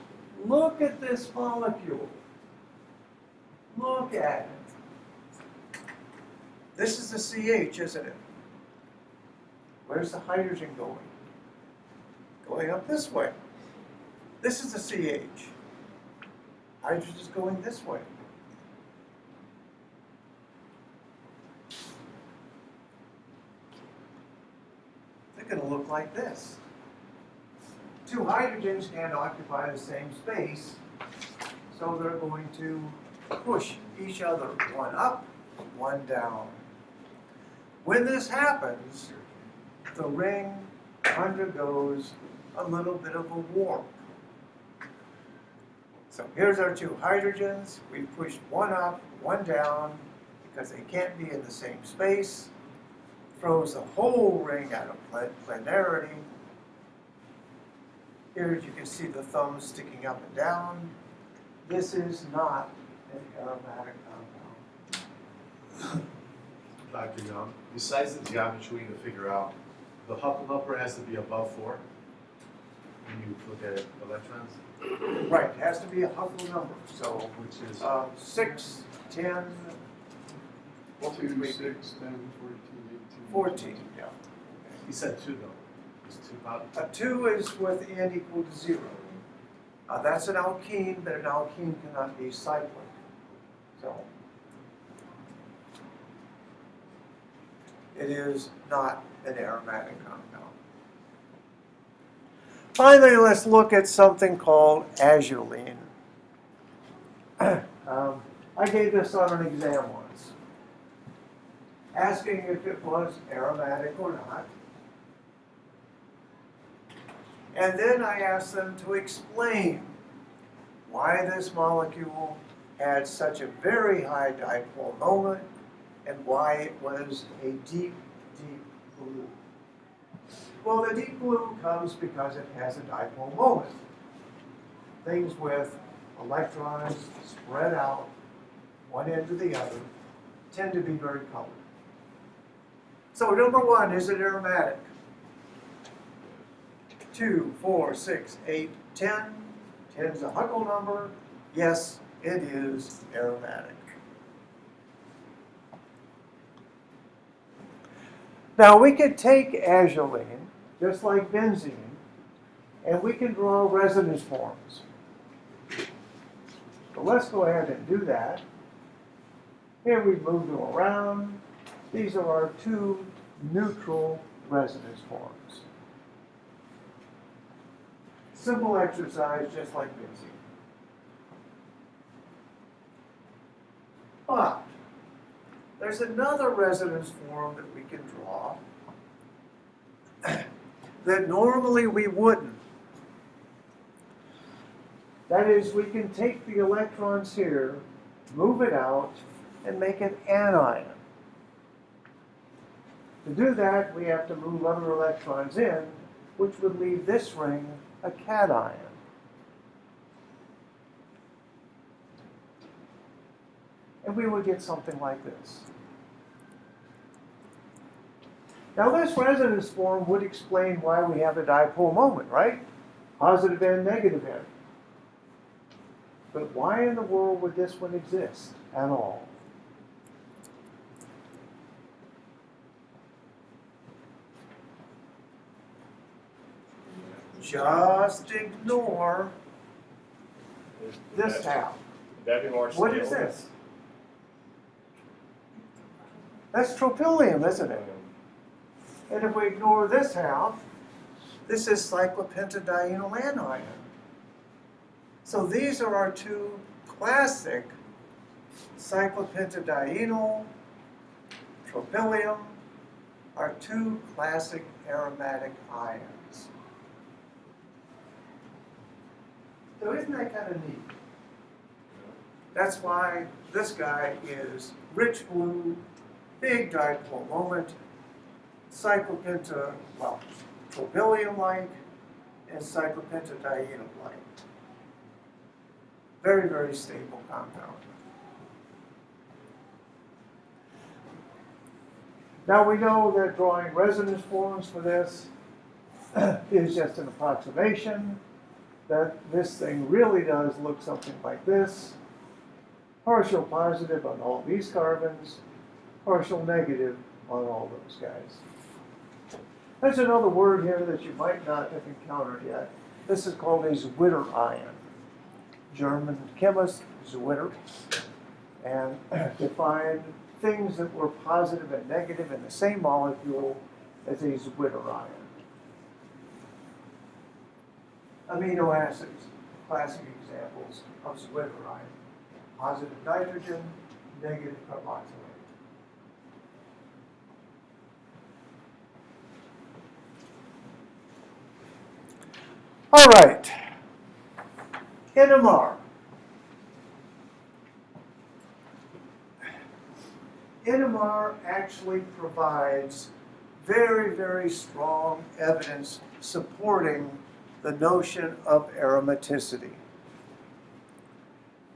look at this molecule. Look at it. This is the CH, isn't it? Where's the hydrogen going? Going up this way. This is the CH. Hydrogen is going this way. They're going to look like this. Two hydrogens can't occupy the same space, so they're going to push each other, one up, one down. When this happens, the ring undergoes a little bit of a warp. So here's our two hydrogens. We pushed one up, one down, because they can't be in the same space. Throws the whole ring out of planarity. Here you can see the thumb sticking up and down. This is not an aromatic compound. Dr. Young, besides the geometry to figure out, the Huckel number has to be above 4 when you look at electrons, Right, it has to be a Huckel number, so which is 6, 10, what would 2, we 6, 10, 14, 18. 14, yeah. he said 2 though. It's 2 not A 2 is with n equal to 0. That's an alkene, but an alkene cannot be cyclic. So it is not an aromatic compound. Finally, let's look at something called azulene. I gave this on an exam once, asking if it was aromatic or not. And then I asked them to explain why this molecule had such a very high dipole moment and why it was a deep, deep blue. Well, the deep blue comes because it has a dipole moment. Things with electrons spread out one end to the other tend to be very colored. So number 1, is it aromatic? 2, 4, 6, 8, 10. 10 is a Huckel number. Yes, it is aromatic. Now we could take azulene, just like benzene, and we can draw resonance forms. So let's go ahead and do that. Here we've moved them around. These are our 2 neutral resonance forms. Simple exercise, just like benzene. But there's another resonance form that we can draw that normally we wouldn't. That is, we can take the electrons here, move it out, and make an anion. To do that, we have to move other electrons in, which would leave this ring a cation. And we would get something like this. Now this resonance form would explain why we have a dipole moment, right? Positive end, negative end. But why in the world would this one exist at all? Just ignore this half. Would that be more stable? What is this? That's tropylium, isn't it? And if we ignore this half, this is cyclopentadienyl anion. So these are our 2 classic cyclopentadienyl, tropylium, our 2 classic aromatic ions. So isn't that kind of neat? That's why this guy is rich blue, big dipole moment, tropylium-like, and cyclopentadienyl-like. Very, very stable compound. Now we know that drawing resonance forms for this is just an approximation, that this thing really does look something like this. Partial positive on all these carbons, partial negative on all those guys. There's another word here that you might not have encountered yet. This is called a Zwitter ion. German chemist Zwitter, and defined things that were positive and negative in the same molecule as a Zwitter ion. Amino acids, classic examples of Zwitter ion. Positive nitrogen, negative carboxylate. All right, Itamar. Itamar actually provides very, very strong evidence supporting the notion of aromaticity.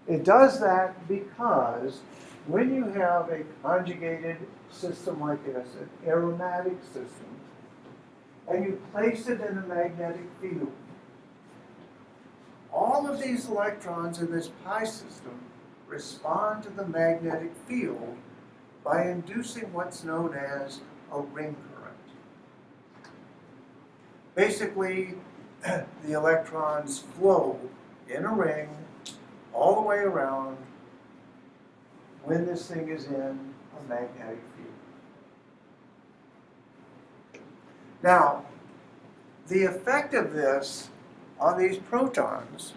It does that because when you have a conjugated system like this, an aromatic system, and you place it in a magnetic field, all of these electrons in this pi system respond to the magnetic field by inducing what's known as a ring current. Basically, the electrons flow in a ring all the way around when this thing is in a magnetic field. Now, the effect of this on these protons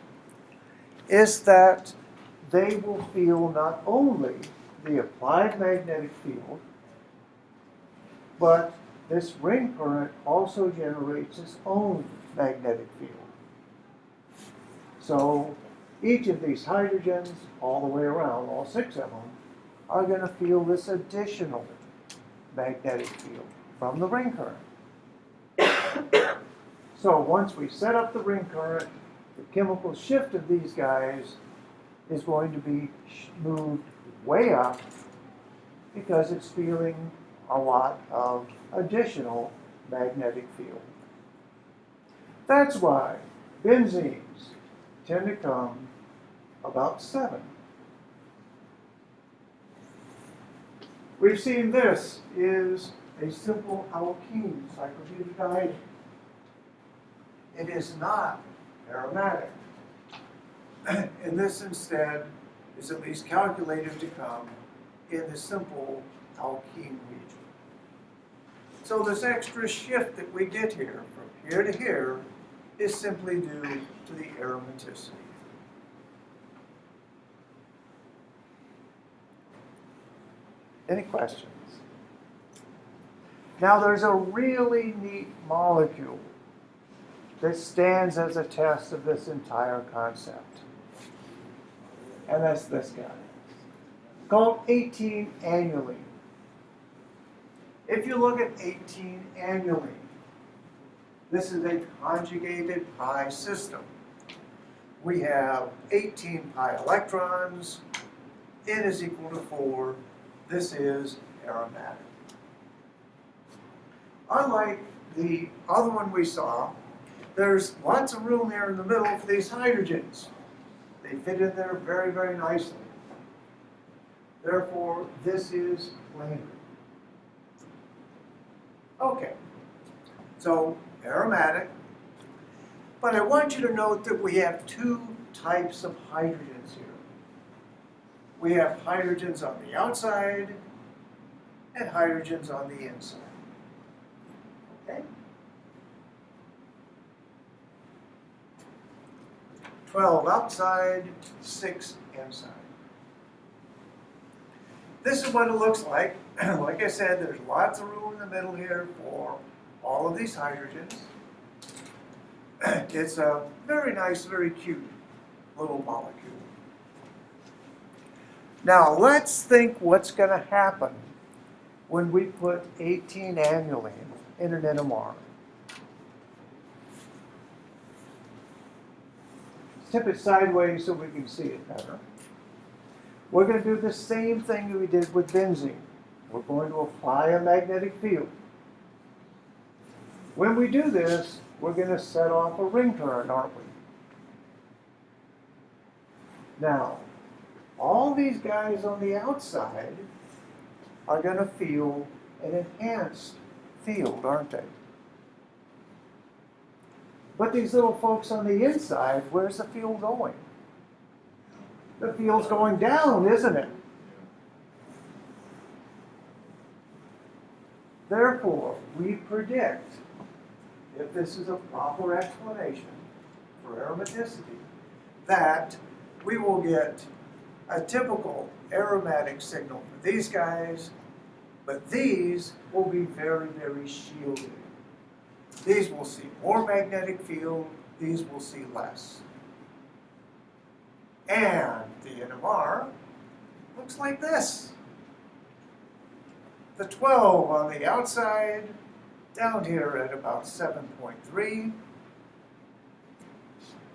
is that they will feel not only the applied magnetic field, but this ring current also generates its own magnetic field. So each of these hydrogens, all the way around, all 6 of them, are going to feel this additional magnetic field from the ring current. So once we set up the ring current, the chemical shift of these guys is going to be moved way up because it's feeling a lot of additional magnetic field. That's why benzenes tend to come about 7. We've seen this is a simple alkene, cyclobutadiene. It is not aromatic. And this instead is at least calculated to come in the simple alkene region. So this extra shift that we get here from here to here is simply due to the aromaticity. Any questions? Now there's a really neat molecule that stands as a test of this entire concept. And that's this guy, called 18-annuline. If you look at 18-annuline, this is a conjugated pi system. We have 18 pi electrons, n is equal to 4. This is aromatic. Unlike the other one we saw, there's lots of room here in the middle for these hydrogens. They fit in there very, very nicely. Therefore, this is planar. Okay, so aromatic. But I want you to note that we have 2 types of hydrogens here. We have hydrogens on the outside and hydrogens on the inside. Okay? 12 outside, 6 inside. This is what it looks like. Like I said, there's lots of room in the middle here for all of these hydrogens. It's a very nice, very cute little molecule. Now let's think what's going to happen when we put 18-annuline in an Itamar. Tip it sideways so we can see it better. We're going to do the same thing that we did with benzene. We're going to apply a magnetic field. When we do this, we're going to set off a ring current, aren't we? Now, all these guys on the outside are going to feel an enhanced field, aren't they? But these little folks on the inside, where's the field going? The field's going down, isn't it? Therefore, we predict, if this is a proper explanation for aromaticity, that we will get a typical aromatic signal for these guys, but these will be very, very shielded. These will see more magnetic field, these will see less. And the NMR looks like this. The 12 on the outside, down here at about 7.3.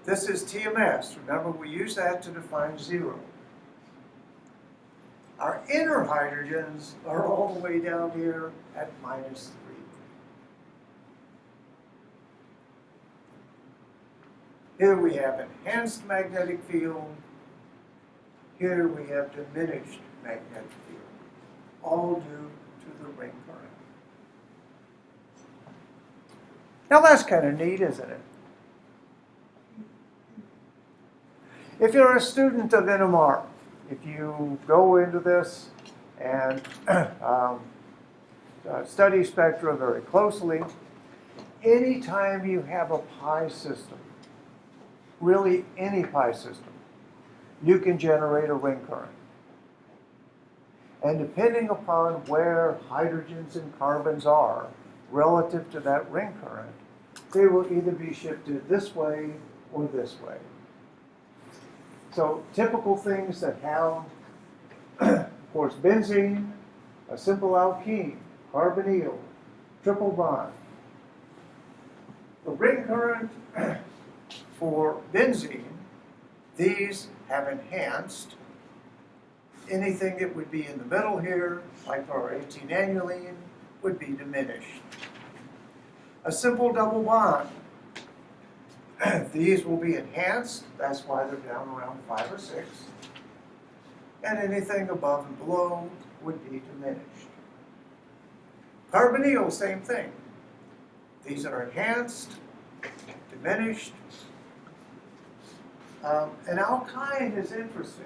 This is TMS. Remember, we use that to define 0. Our inner hydrogens are all the way down here at -3. Here we have enhanced magnetic field. Here we have diminished magnetic field, all due to the ring current. Now that's kind of neat, isn't it? If you're a student of Itamar, if you go into this and study spectra very closely, anytime you have a pi system, really any pi system, you can generate a ring current. And depending upon where hydrogens and carbons are relative to that ring current, they will either be shifted this way or this way. So typical things that have, of course, benzene, a simple alkene, carbonyl, triple bond. The ring current for benzene, these have enhanced. Anything that would be in the middle here, like our 18 annuline, would be diminished. A simple double bond, these will be enhanced. That's why they're down around 5 or 6. And anything above and below would be diminished. Carbonyl, same thing. These are enhanced, diminished. An alkyne is interesting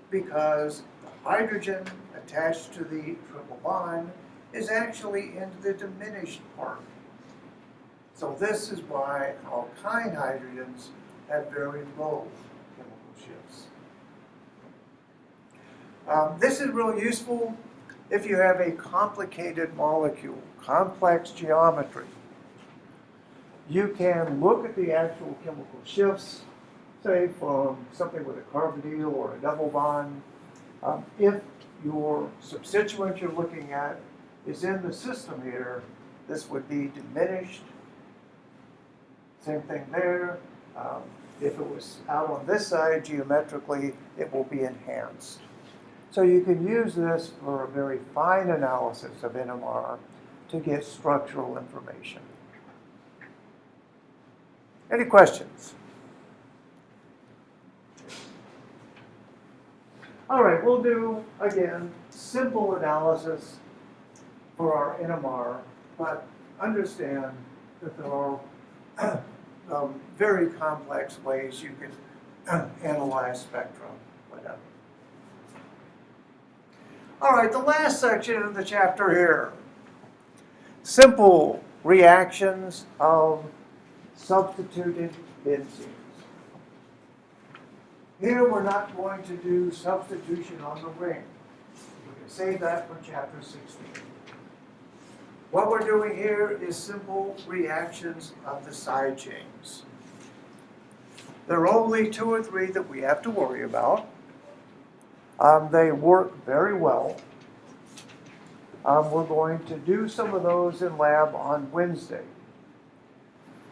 because the hydrogen attached to the triple bond is actually in the diminished part. So this is why alkyne hydrogens have very low chemical shifts. This is really useful if you have a complicated molecule, complex geometry. You can look at the actual chemical shifts, say from something with a carbonyl or a double bond. If your substituent you're looking at is in the system here, this would be diminished. Same thing there. If it was out on this side, geometrically, it will be enhanced. So you can use this for a very fine analysis of NMR to get structural information. Any questions? All right, we'll do, again, simple analysis for our NMR, but understand that there are very complex ways you can analyze spectrum, whatever. All right, the last section of the chapter here. Simple reactions of substituted benzenes. Here we're not going to do substitution on the ring. We can save that for chapter 16. What we're doing here is simple reactions of the side chains. There are only 2 or 3 that we have to worry about. They work very well. We're going to do some of those in lab on Wednesday.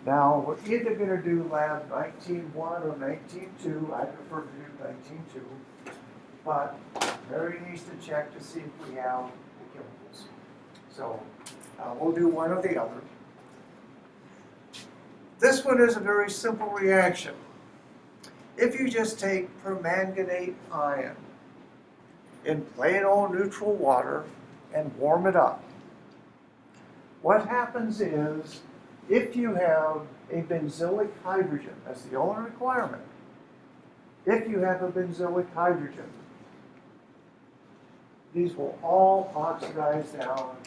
Now, we're either going to do lab 19.1 or 19.2. I prefer to do 19.2. But Mary needs to check to see if we have the chemicals. So we'll do one or the other. This one is a very simple reaction. If you just take permanganate ion in plain old neutral water and warm it up, what happens is, if you have a benzoic hydrogen, that's the only requirement. If you have a benzoic hydrogen, these will all oxidize down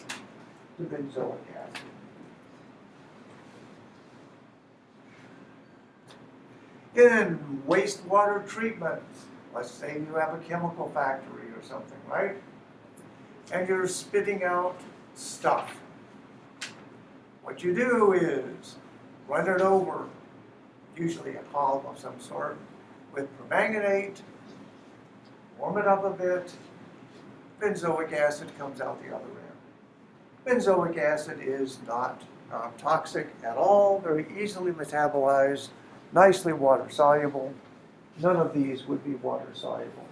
to benzoic acid. In wastewater treatment, let's say you have a chemical factory or something, right? And you're spitting out stuff. What you do is run it over, usually a column of some sort, with permanganate, warm it up a bit, benzoic acid comes out the other end. Benzoic acid is not toxic at all, very easily metabolized nicely water soluble. None of these would be water soluble.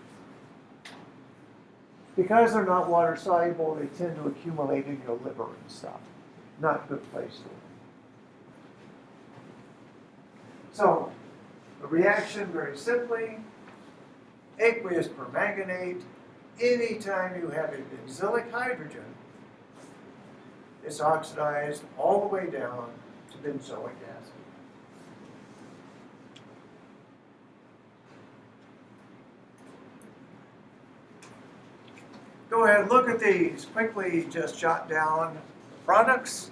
Because they're not water soluble, they tend to accumulate in your liver and stuff. Not a good place to. So, the reaction very simply, aqueous permanganate, anytime you have a benzylic hydrogen, it's oxidized all the way down to benzoic acid. Go ahead and look at these. Quickly just jot down the products.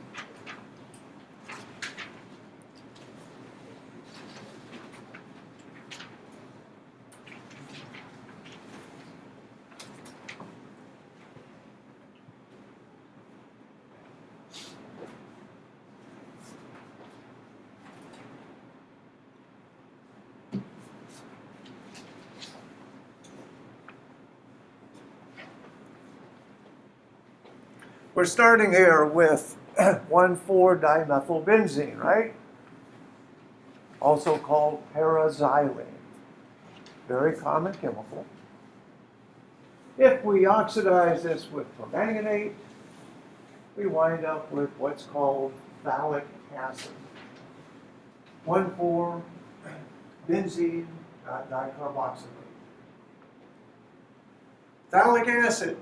We're starting here with 1,4-dimethylbenzene, right? Also called paraxylene. Very common chemical. If we oxidize this with permanganate, we wind up with what's called phthalic acid. 1,4-benzene dicarboxylate. Phthalic acid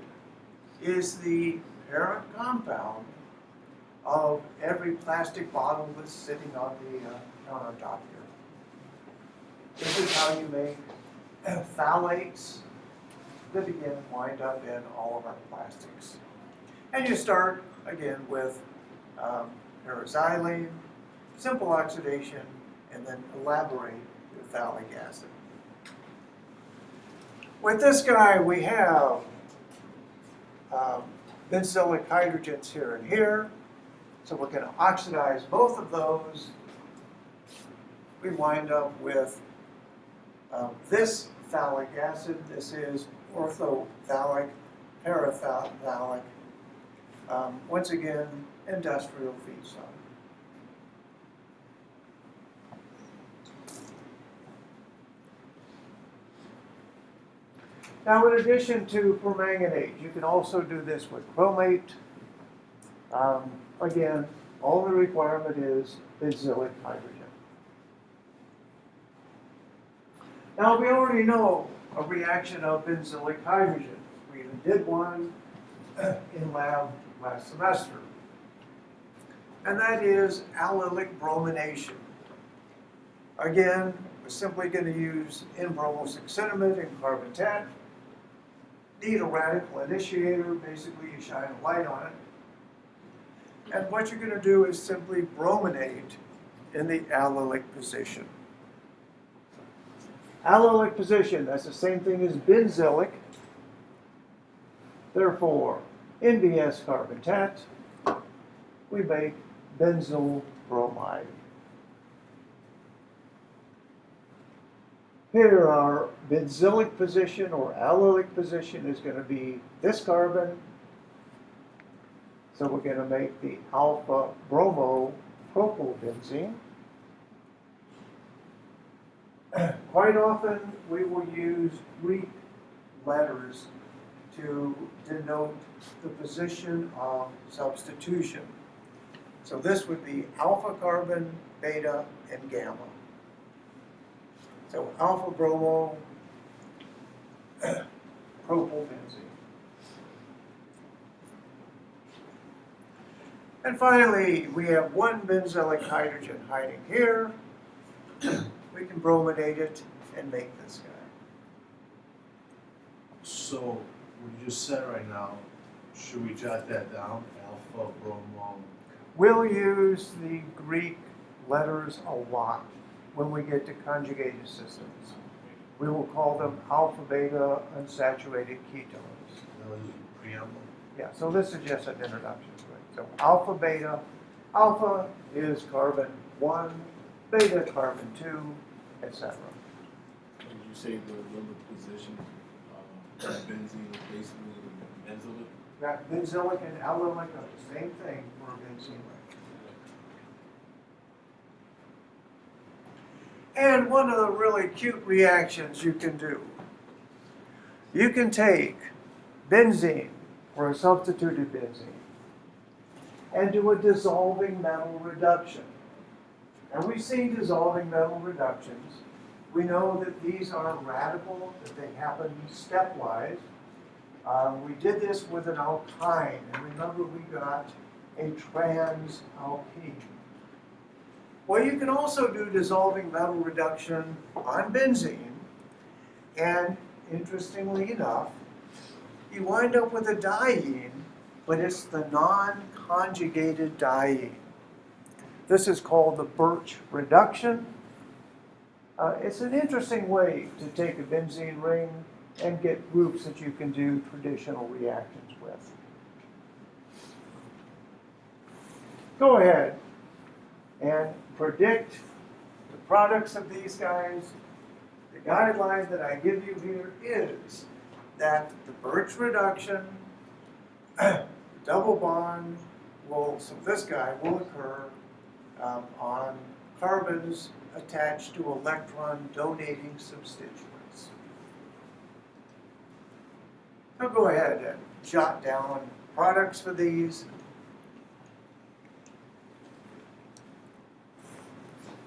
is the parent compound of every plastic bottle that's sitting on the countertop here. This is how you make phthalates that again wind up in all of our plastics. And you start again with paraxylene, simple oxidation, and then elaborate with phthalic acid. With this guy we have benzylic hydrogens here and here. So we're going to oxidize both of those. We wind up with this phthalic acid. This is orthophthalic, paraphthalic, once again, industrial feedstock. Now, in addition to permanganate, you can also do this with chromate. Again, all the requirement is benzylic hydrogen. Now, we already know a reaction of benzylic hydrogen. We even did one in lab last semester. And that is allylic bromination. Again, we're simply going to use N-bromosuccinimide and carbonate. Need a radical initiator, basically you shine a light on it. And what you're going to do is simply brominate in the allylic position. Allylic position, that's the same thing as benzylic. Therefore, NBS carbonate, we make benzyl bromide. Here our benzylic position or allylic position is going to be this carbon. So we're going to make the alpha bromo propylbenzene. Quite often we will use Greek letters to denote the position of substitution. So this would be alpha carbon, beta, and gamma. So alpha bromo propylbenzene. And finally, we have one benzylic hydrogen hiding here. We can brominate it and make this guy. So, what you just said right now, should we jot that down? Alpha, bromo. We'll use the Greek letters a lot when we get to conjugated systems. We will call them alpha beta unsaturated ketones. That was a preamble. Yeah, so this is just an introduction to it. So alpha beta, alpha is carbon 1, beta carbon 2, etc. Did you say the number position, benzene is basically benzylic? That benzylic and allylic are the same thing for benzene. And one of the really cute reactions you can do, you can take benzene or a substituted benzene and do a dissolving metal reduction. And we've seen dissolving metal reductions. We know that these are radical, that they happen stepwise. We did this with an alkyne, and remember we got a trans-alkene. Well, you can also do dissolving metal reduction on benzene, and interestingly enough, you wind up with a diene, but it's the non-conjugated diene. This is called the Birch reduction. It's an interesting way to take a benzene ring and get groups that you can do traditional reactions with. Go ahead and predict the products of these guys. The guideline that I give you here is that the Birch reduction, double bond will, so this guy will occur on carbons attached to electron donating substituents. So go ahead and jot down products for these.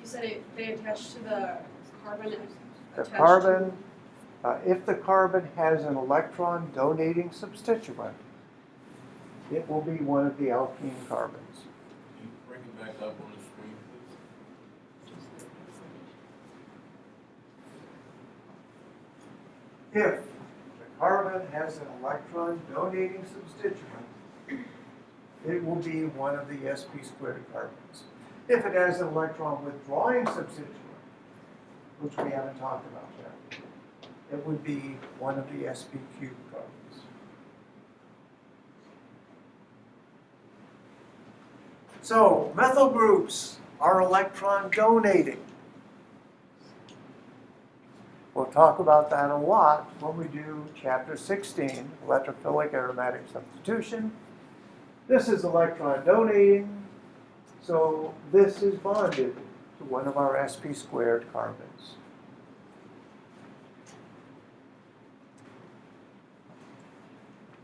You said they attach to the carbon The attached carbon, if the carbon has an electron donating substituent, it will be one of the alkene carbons. Can you bring it back up on the screen, please? If the carbon has an electron donating substituent, it will be one of the sp squared carbons. If it has an electron withdrawing substituent, which we haven't talked about yet, it would be one of the sp cubed carbons. So, methyl groups are electron donating. We'll talk about that a lot when we do chapter 16, electrophilic aromatic substitution. This is electron donating, so this is bonded to one of our sp squared carbons.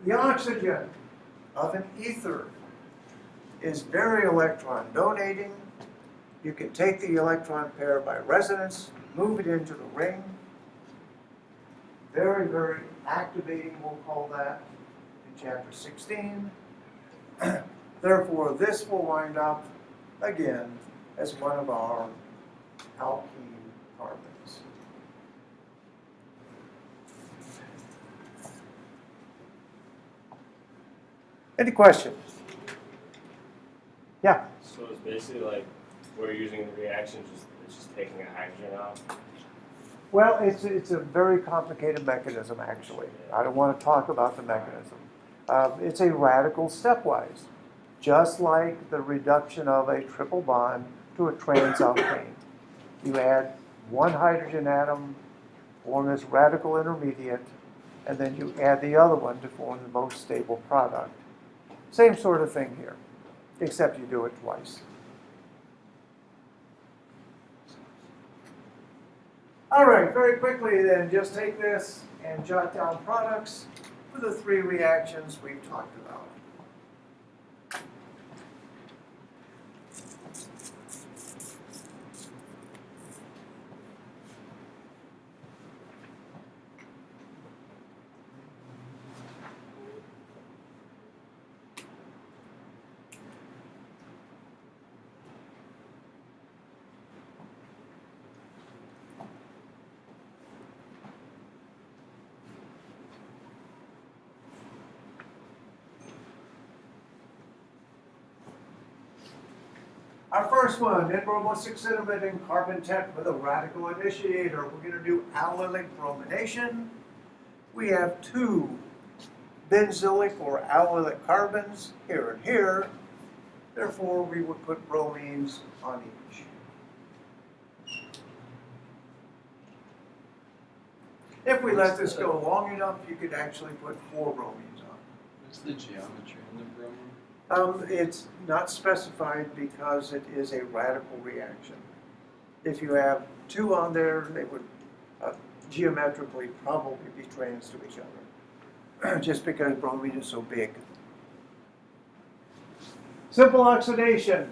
The oxygen of an ether is very electron donating. You can take the electron pair by resonance, move it into the ring. Very, very activating, we'll call that, in chapter 16. Therefore, this will wind up, again, as one of our alkene carbons. Any questions? Yeah? So it's basically like we're using the reaction, it's just taking a hydrogen out. Well, it's a very complicated mechanism, actually. I don't want to talk about the mechanism. It's a radical stepwise, just like the reduction of a triple bond to a transalkane. You add one hydrogen atom, form this radical intermediate, and then you add the other one to form the most stable product. Same sort of thing here, except you do it twice. All right, very quickly then, just take this and jot down products for the three reactions we've talked about. Our first one, N-bromo-6-cinnamide and carbon tet with a radical initiator. We're going to do allylic bromination. We have two benzylic or allylic carbons here and here. Therefore, we would put bromines on each. If we let this go long enough, you could actually put 4 bromines on. What's the geometry on the bromine? It's not specified because it is a radical reaction. If you have two on there, they would geometrically probably be trans to each other, just because bromine is so big. Simple oxidation.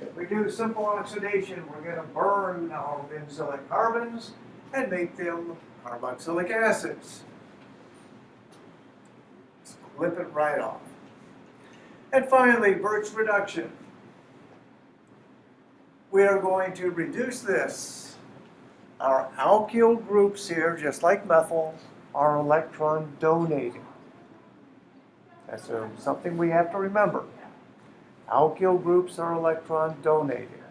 If we do simple oxidation, we're going to burn our benzoic carbons and make them carboxylic acids. Clip it right off. And finally, Birch reduction. We are going to reduce this. Our alkyl groups here, just like methyl, are electron donating. That's something we have to remember. Alkyl groups are electron donating.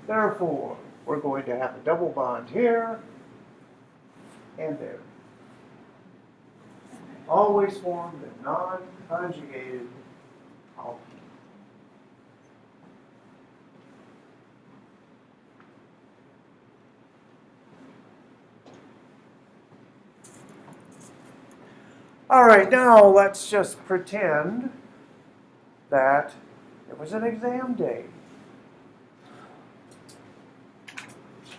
Therefore, we're going to have a double bond here and there. Always form the non-conjugated alkyl. All right, now let's just pretend that it was an exam day.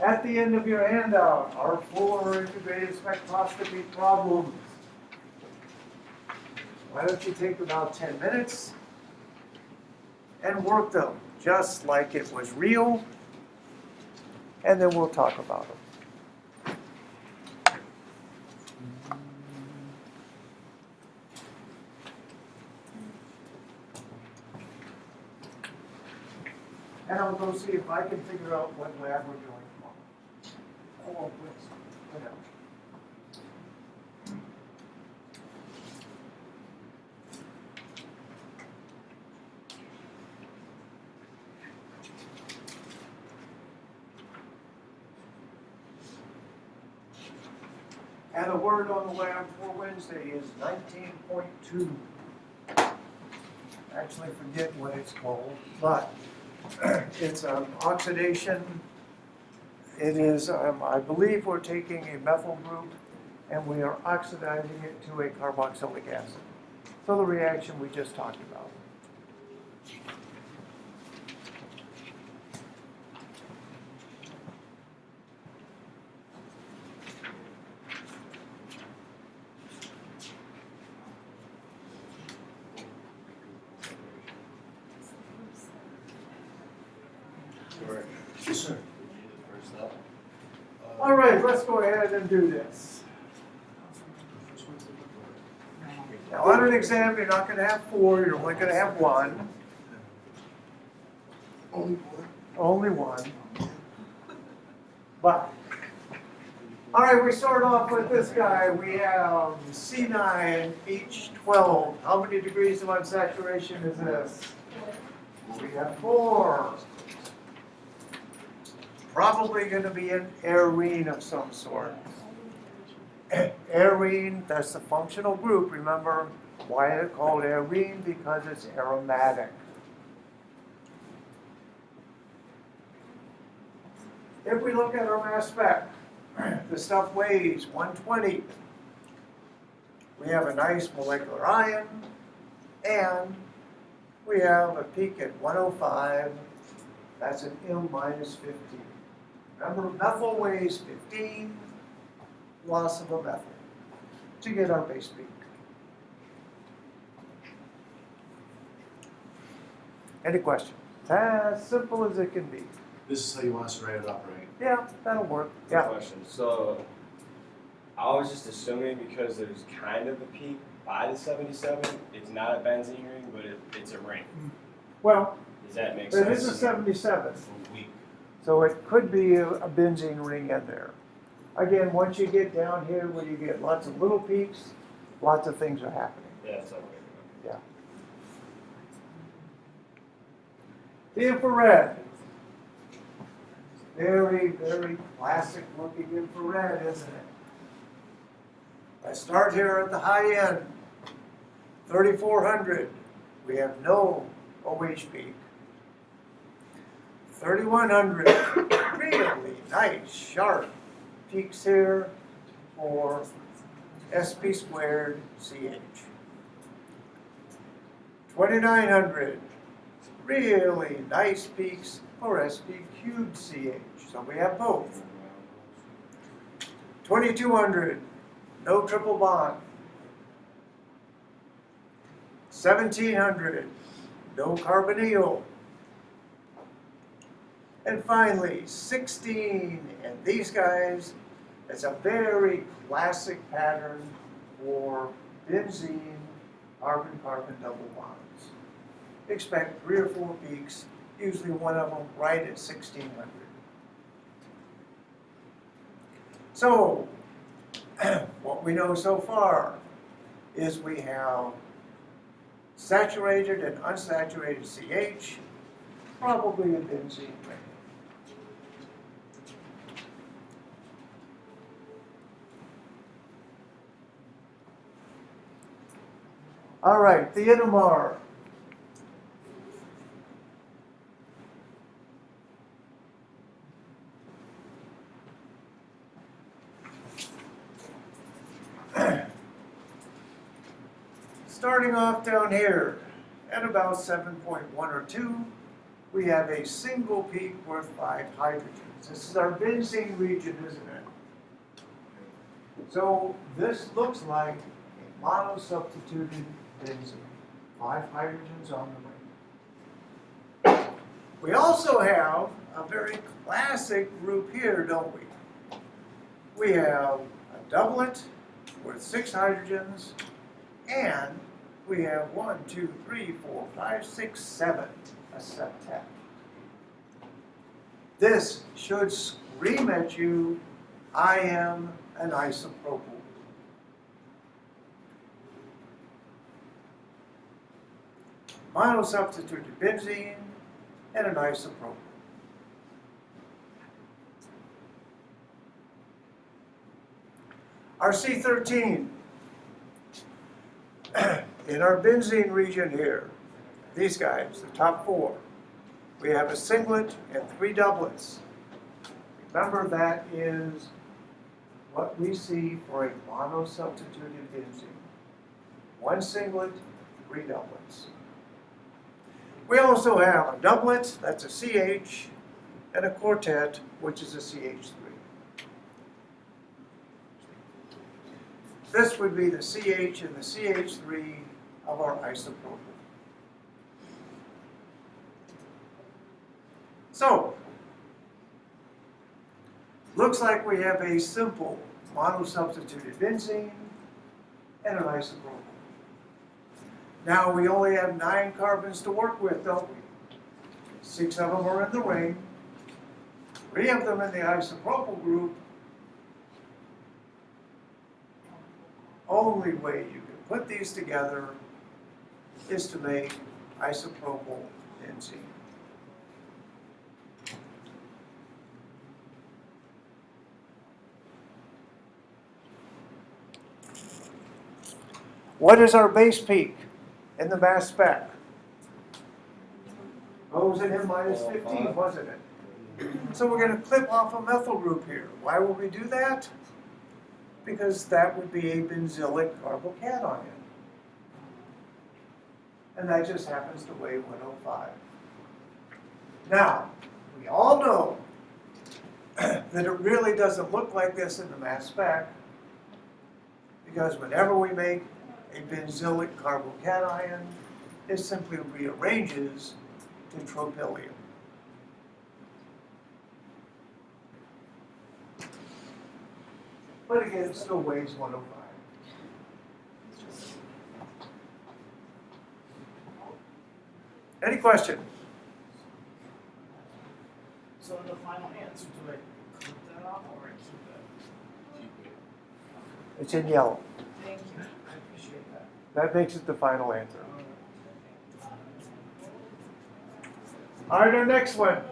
At the end of your handout are 4 integrated spectroscopy problems. Why don't you take about 10 minutes and work them just like it was real, and then we'll talk about them. And I'll go see if I can figure out what lab we're doing tomorrow. Oh, please. Put out. And the word on the lab for Wednesday is 19.2. Actually, forget what it's called, but it's oxidation. It is, I believe we're taking a methyl group and we are oxidizing it to a carboxylic acid. So the reaction we just talked about. Yes, sir. First up. All right, let's go ahead and do this. Now, on an exam, you're not going to have 4, you're only going to have 1. Only one. But, all right, we start off with this guy. We have C9H12. How many degrees of unsaturation is this? We have 4. Probably going to be an arene of some sort. Arene, that's the functional group. Remember why it's called arene? Because it's aromatic. If we look at our mass spec, the stuff weighs 120. We have a nice molecular ion, and we have a peak at 105. That's an M-15. Remember, methyl weighs 15, loss of a methyl to get our base peak. Any questions? As simple as it can be. This is how you want us to write it up, right? Yeah, that'll work. Good Yeah. question. So I was just assuming because there's kind of a peak by the 77, it's not a benzene ring, but it's a ring. Well, Does that make it sense? is a 77, A week. so it could be a benzene ring in there. Again, once you get down here where you get lots of little peaks, lots of things are happening. Yeah, it's okay. Yeah. The infrared. Very, very classic looking infrared, isn't it? I start here at the high end, 3400. We have no OH peak. 3100, really nice, sharp peaks here for sp squared CH. 2900, really nice peaks for sp cubed CH. So we have both. 2200, no triple bond. 1700, no carbonyl. And finally, 16, and these guys, it's a very classic pattern for benzene carbon-carbon double bonds. Expect 3 or 4 peaks, usually one of them right at 1600. So, what we know so far is we have saturated and unsaturated CH, probably a benzene ring. All right, the Itamar. Starting off down here at about 7.1 or 2, we have a single peak worth 5 hydrogens. This is our benzene region, isn't it? So this looks like a monosubstituted benzene. 5 hydrogens on the ring. We also have a very classic group here, don't we? We have a doublet with 6 hydrogens, and we have 1, 2, 3, 4, 5, 6, 7, a septet. This should scream at you, I am an isopropyl. Monosubstituted benzene and an isopropyl. Our C13, in our benzene region here, these guys, the top 4, we have a singlet and 3 doublets. Remember, that is what we see for a monosubstituted benzene. 1 singlet, 3 doublets. We also have a doublet, that's a CH, and a quartet, which is a CH3. This would be the CH and the CH3 of our isopropyl. So, looks like we have a simple monosubstituted benzene and an isopropyl. Now we only have 9 carbons to work with, don't we? 6 of them are in the ring, 3 of them in the isopropyl group. Only way you can put these together is to make isopropyl benzene. What is our base peak in the mass spec? Oh, it was in M minus 15, wasn't it? So we're going to clip off a methyl group here. Why would we do that? Because that would be a benzylic carbocation. And that just happens to weigh 105. Now, we all know that it really doesn't look like this in the mass spec, because whenever we make a benzylic carbocation, it simply rearranges to tropylium. But again, it still weighs 105. Any questions? So in the final answer, do I clip that off or I keep it? It's in yellow. Thank you, I appreciate that. That makes it the final answer. All right, our next one.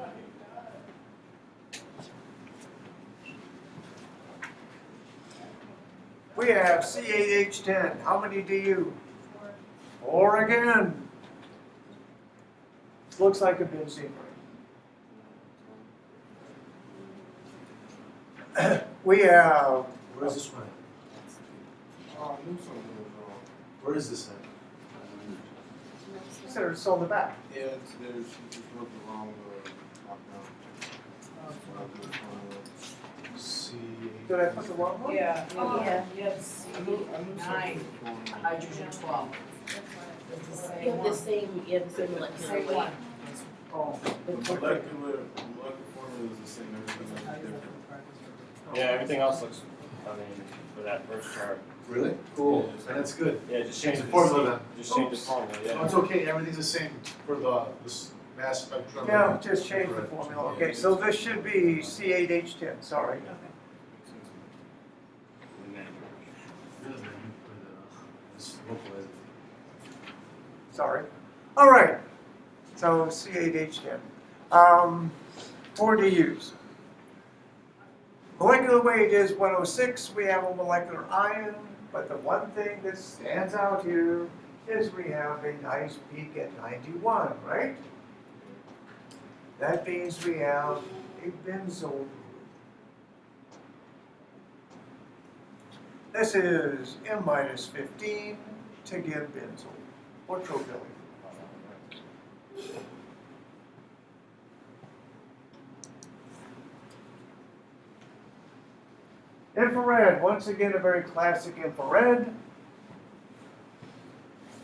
We have C8H10. How many DU? 4 again. Looks like a benzene ring. We have. Where's this one? Where is this at? It's on the back. Yeah, there's just wrote the wrong lockdown. molecular formula. Did I put the wrong one? Yeah, Yeah. you have C nine, hydrogen 12. It's the same You have the one. same, you have the same molecular Same weight. one. Oh, The molecular formula is the same, everything else is different. Yeah, everything else looks, I mean, for that first chart. Really? Cool, Yeah. and that's good. Yeah, just Change change the formula then. Just change the Oops. formula, No, yeah. it's okay, everything's the same for this mass spectrum. yeah, just change the formula. Okay, so this should be C8H10, sorry. Just localize it. Sorry. All right, so C8H10. 4 DUs. Molecular weight is 106. We have a molecular ion, but the one thing that stands out here is we have a nice peak at 91, right? That means we have a benzyl group. This is M-15 to give benzyl or tropyl. Infrared, once again a very classic infrared.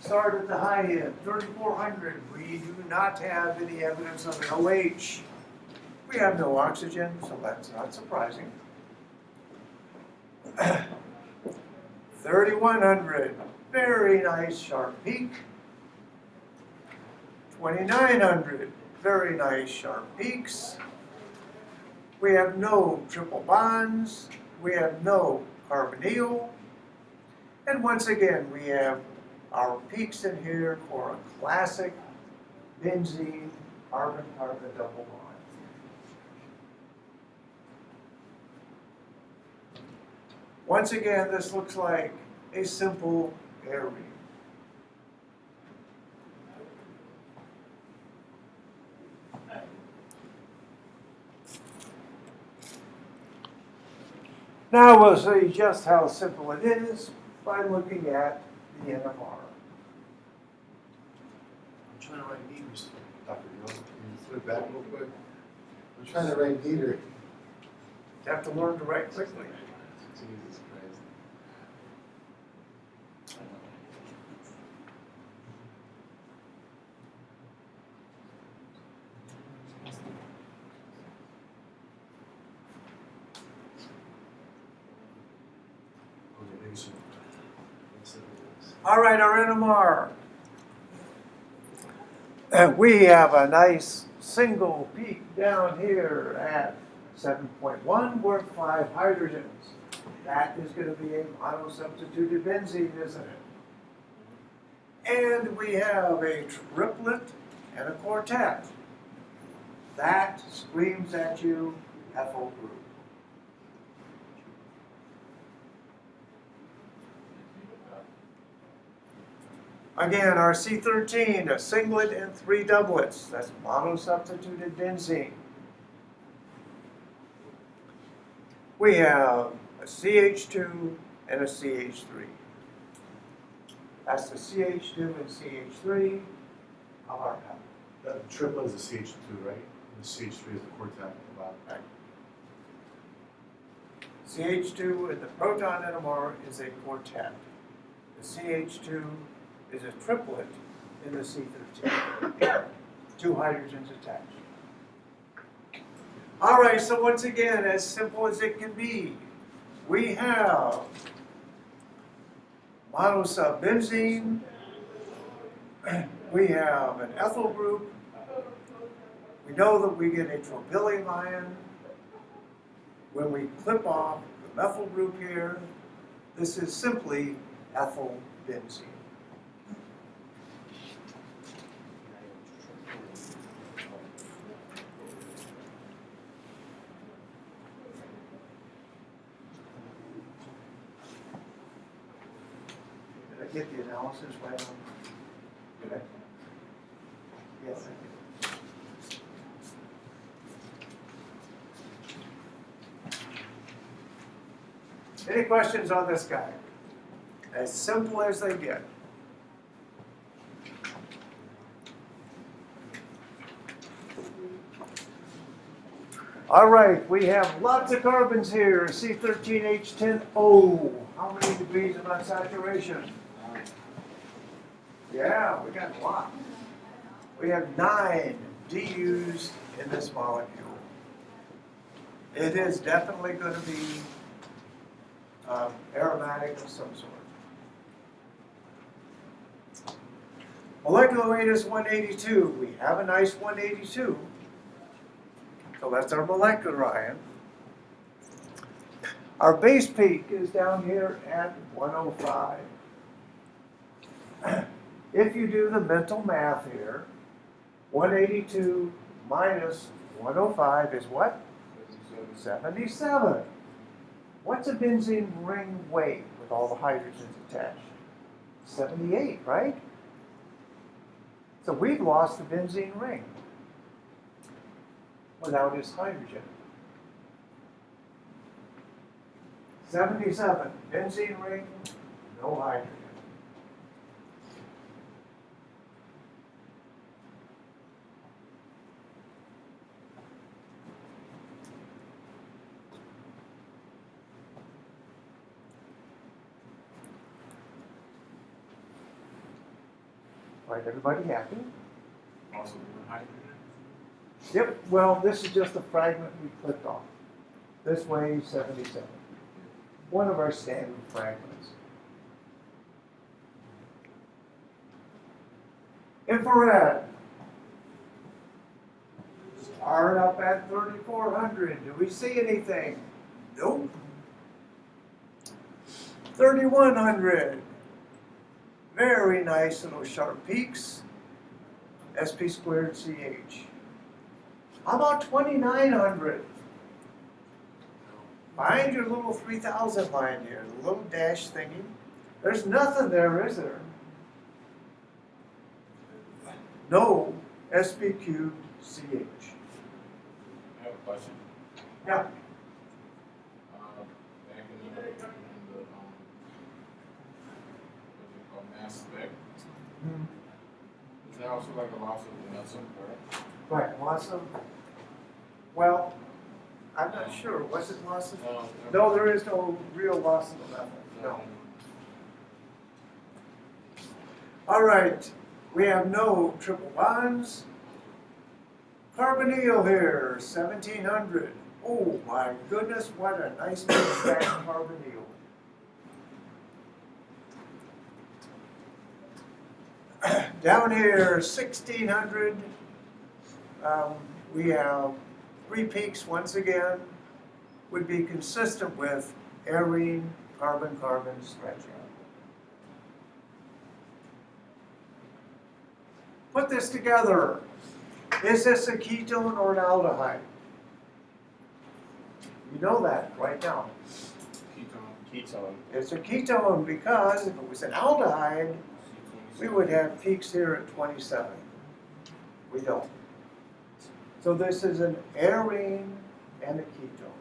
Start at the high end, 3400. We do not have any evidence of an OH. We have no oxygen, so that's not surprising. 3100, very nice sharp peak. 2900, very nice sharp peaks. We have no triple bonds. We have no carbonyl. And once again, we have our peaks in here for a classic benzene carbon-carbon double bond. Once again, this looks like a simple air ring. Now we'll see just how simple it is by looking at the NMR. I'm trying to write meters, Dr. Young. Can you flip back real quick? I'm trying to write meter. You have to learn to write quickly. Jesus Christ. Okay, maybe some. All right, our NMR. We have a nice single peak down here at 7.1 worth 5 hydrogens. That is going to be a monosubstituted benzene, isn't it? And we have a triplet and a quartet. That screams at you ethyl group. Again, our C13, a singlet and 3 doublets. That's monosubstituted benzene. We have a CH2 and a CH3. That's the CH2 and CH3 of our pattern. The triplet is the CH2, right? And the CH3 is the quartet at the bottom. CH2 in the proton NMR is a quartet. The CH2 is a triplet in the C13. 2 hydrogens attached. All right, so once again, as simple as it can be, we have monosub-benzene, we have an ethyl group, we know that we get a tropylium ion. When we clip off the methyl group here, this is simply ethyl benzene. Did I get the analysis right on? Did I? Yes, I did. Any questions on this guy? As simple as they get. All right, we have lots of carbons here, C13H10O. How many degrees of unsaturation? Yeah, we got a lot. We have 9 DUs in this molecule. It is definitely going to be aromatic of some sort. Molecular weight is 182. We have a nice 182. So that's our molecular ion. Our base peak is down here at 105. If you do the mental math here, 182 minus 105 is what? 77. What's a benzene ring weigh with all the hydrogens attached? 78, right? So we've lost the benzene ring without its hydrogen. 77, benzene ring, no hydrogen. Right, everybody happy? Also, one hydrogen. Yep, well, this is just a fragment we clicked off. This weighs 77. One of our standard fragments. Infrared. Start up at 3400. Do we see anything? Nope. 3100. Very nice little sharp peaks. SP squared CH. How about 2900? Find your little 3000 line here, the little dash thingy. There's nothing there, is there? No SP cubed CH. I have a question. Yeah. Back in the what is it called, mass spec, is there also like a loss of the Nelson curve? Right, loss of, well, I'm not sure. Was it loss of? No, there is no real loss of the methyl. No. All right, we have no triple bonds. Carbonyl here, 1700. Oh my goodness, what a nice big fat carbonyl. Down here, 1600. We have 3 peaks once again, would be consistent with arene carbon-carbon stretching. Put this together. Is this a ketone or an aldehyde? You know that right now. Ketone. It's a ketone because if it was an aldehyde, we would have peaks here at 27. We don't. So this is an arene and a ketone.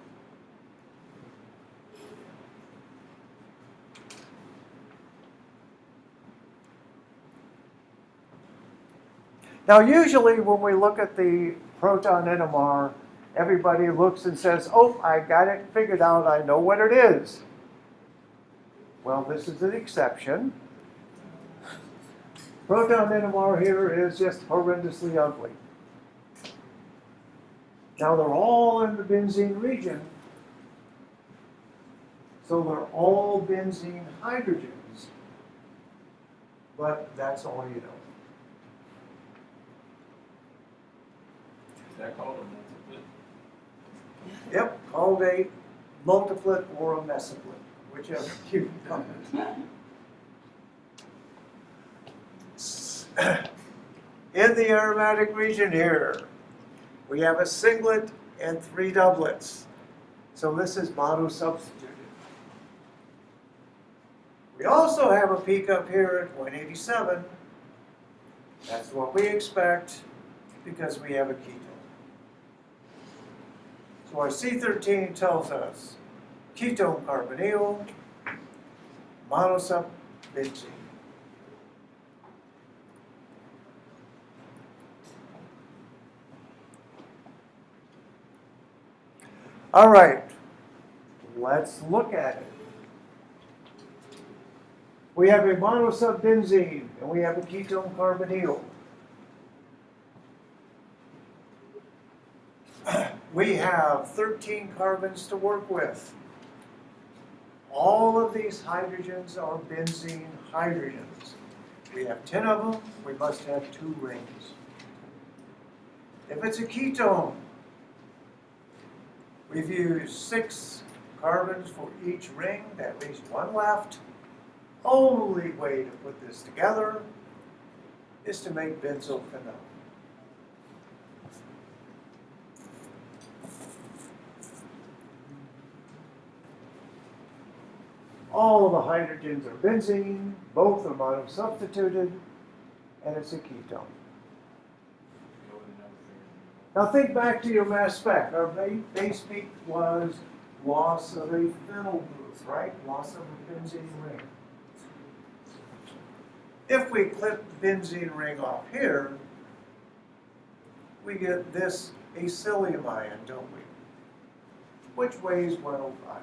Now usually when we look at the proton Itamar, everybody looks and says, oh, I got it figured out, I know what it is. Well, this is an exception. Proton Itamar here is just horrendously ugly. Now they're all in the benzene region, so they're all benzene hydrogens, but that's all you know. Is that called a multiplet? Yep, called a multiplet or a mesoplet, whichever you come. In the aromatic region here, we have a singlet and 3 doublets. So this is monosubstituted. We also have a peak up here at 187. That's what we expect because we have a ketone. So our C13 tells us ketone carbonyl, monosub benzene. All right, let's look at it. We have a monosubbenzene and we have a ketone carbonyl. We have 13 carbons to work with. All of these hydrogens are benzene hydrogens. We have 10 of them, we must have 2 rings. If it's a ketone, we've used 6 carbons for each ring, that leaves 1 left. Only way to put this together is to make benzophenone. All of the hydrogens are benzene, both are monosubstituted, and it's a ketone. Now think back to your mass spec. Our base peak was loss of a phenyl group, right? Loss of a benzene ring. If we clip the benzene ring off here, we get this acylium ion, don't we? Which weighs 105.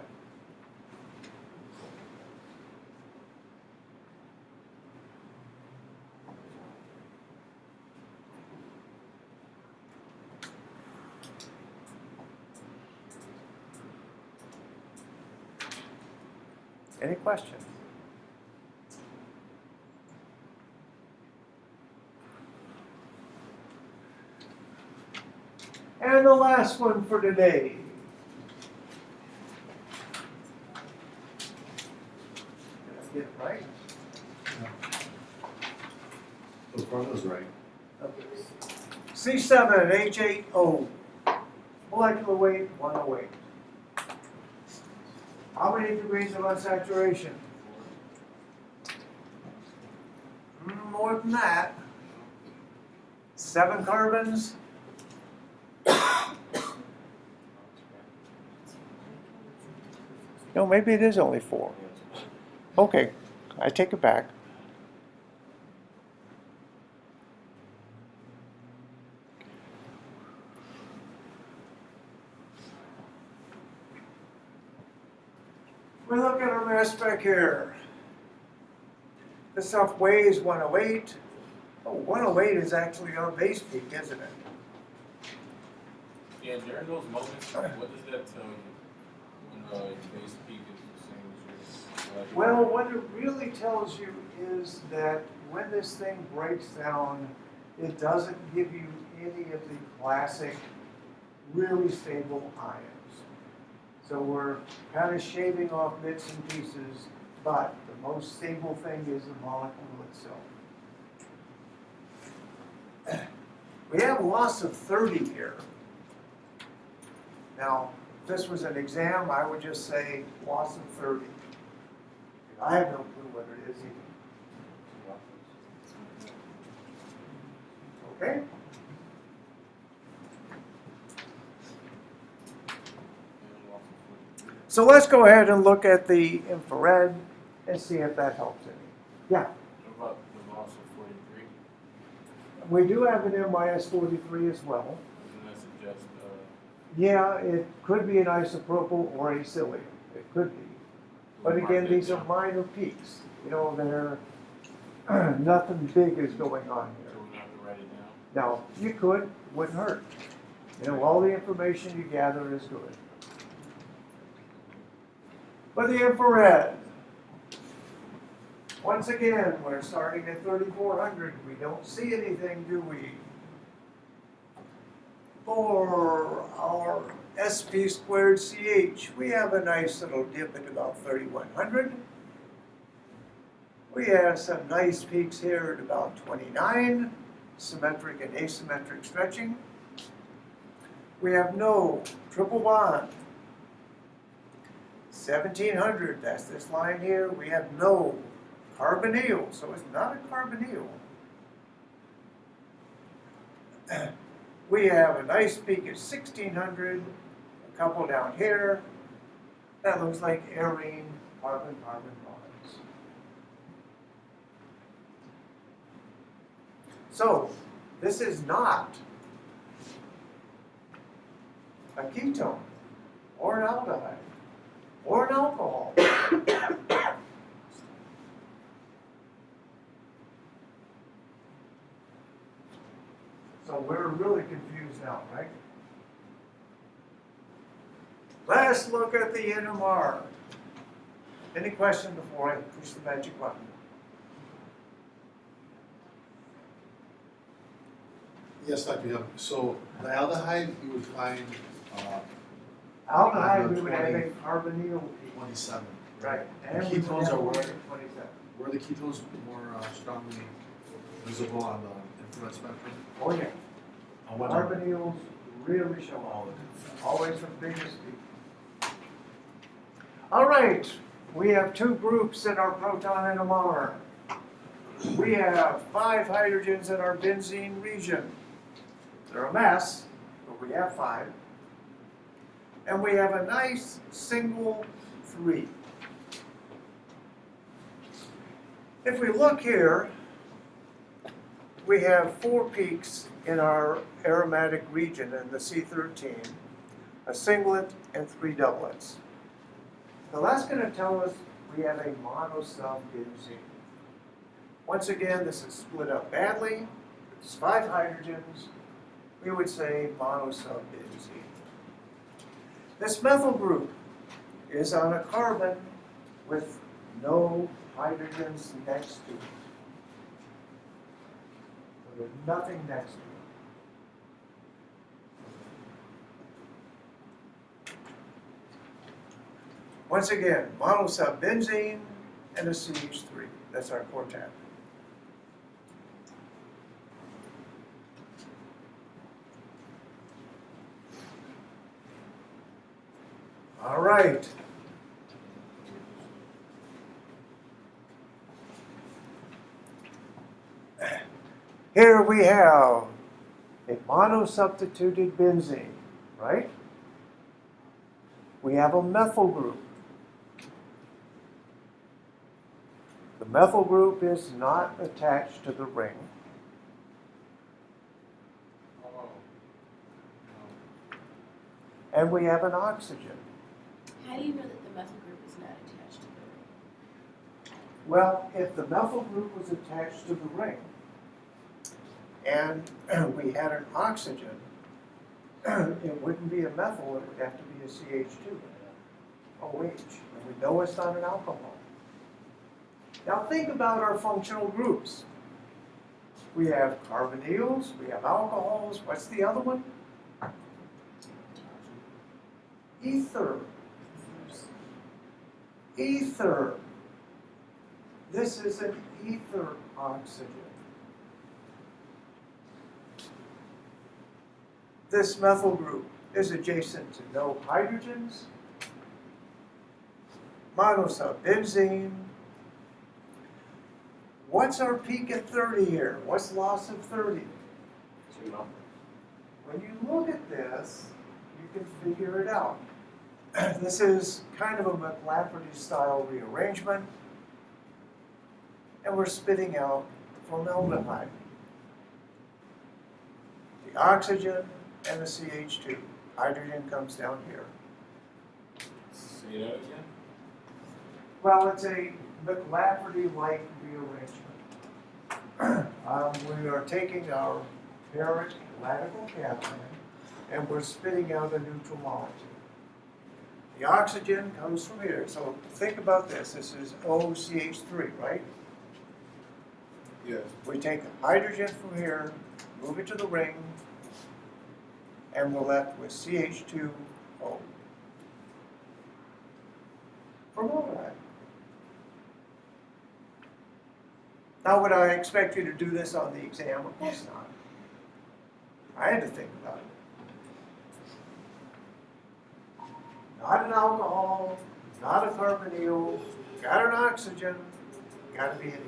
Any questions? And the last one for today. Did I get it right? The formula's right. Okay. C7H8O. Molecular weight 108. How many degrees of unsaturation? More than that. 7 carbons. No, maybe it is only 4. Okay, I take it back. We look at our mass spec here. This stuff weighs 108. Oh, 108 is actually our base peak, isn't it? Yeah, during those moments, what does that tell you? When your base peak is the same as yours? Well, what it really tells you is that when this thing breaks down, it doesn't give you any of the classic, really stable ions. So we're kind of shaving off bits and pieces, but the most stable thing is the molecule itself. We have a loss of 30 here. Now, if this was an exam, I would just say loss of 30. I have no clue what it is either. Okay? So let's go ahead and look at the infrared and see if that helps any. Yeah? What about the loss of 43? We do have an MIS 43 as well. Doesn't that suggest, Yeah, it could be an isopropyl or acylium. It could be. But again, these are minor peaks. You know, they're nothing big is going on so here. we don't have to write it down? Now, you could, wouldn't hurt. You know, all the information you gather is good. But the infrared, once again, we're starting at 3400. We don't see anything, do we? For our SP squared CH, we have a nice little dip at about 3100. We have some nice peaks here at about 29, symmetric and asymmetric stretching. We have no triple bond. 1700, that's this line here. We have no carbonyl, so it's not a carbonyl. We have a nice peak at 1600, a couple down here. That looks like arene carbon-carbon bonds. So, this is not a ketone or an aldehyde, or an alcohol. So we're really confused now, right? Let's look at the Itamar. Any question before I push the magic button? Yes, Dr. Young. So the aldehyde, you would find Aldehyde, we Number would have a 20. carbonyl peak. 27. Right. The And we would ketones have are one where, at 27. where the ketones more strongly visible on the infrared spectrum. Oh, yeah. On what number? Carbonyls really show All up. of them. Always the biggest peak. All right. We have two groups in our proton NMR. We have 5 hydrogens in our benzene region. They're a mess, but we have 5. And we have a nice single 3. If we look here, we have 4 peaks in our aromatic region in the C13, a singlet and 3 doublets. Now that's going to tell us we have a monosub benzene. Once again, this is split up badly. It's 5 hydrogens. We would say monosub benzene. This methyl group is on a carbon with no hydrogens next to it. So there's nothing next to it. Once again, monosub benzene and a CH3. That's our quartet. All right. Here we have a monosubstituted benzene, right? We have a methyl group. The methyl group is not attached to the ring. And we have an oxygen. How do you know that the methyl group is not attached to the ring? Well, if the methyl group was attached to the ring and we had an oxygen, it wouldn't be a methyl, it would have to be a CH2, OH, and we know it's not an alcohol. Now think about our functional groups. We have carbonyls, we have alcohols, what's the other one? Ether. Ether. This is an ether oxygen. This methyl group is adjacent to no hydrogens, monosub benzene. What's our peak at 30 here? What's loss of 30? 2 methyl. When you look at this, you can figure it out. This is kind of a McLafferty style rearrangement, and we're spitting out formaldehyde. The oxygen and the CH2. Hydrogen comes down here. Say that again? Well, it's a McLafferty-like rearrangement. We are taking our baric radical cation and we're spitting out a neutral molecule. The oxygen comes from here. So think about this. This is OCH3, right? Yeah. We take hydrogen from here, move it to the ring, and we're left with CH2O. Formaldehyde. Now, would I expect you to do this on the exam? Of course not. I had to think about it. Not an alcohol, not a carbonyl, got an oxygen, got to be an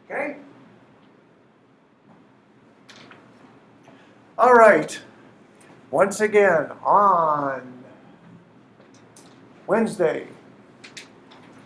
ether. Okay? All right. Once again, on Wednesday,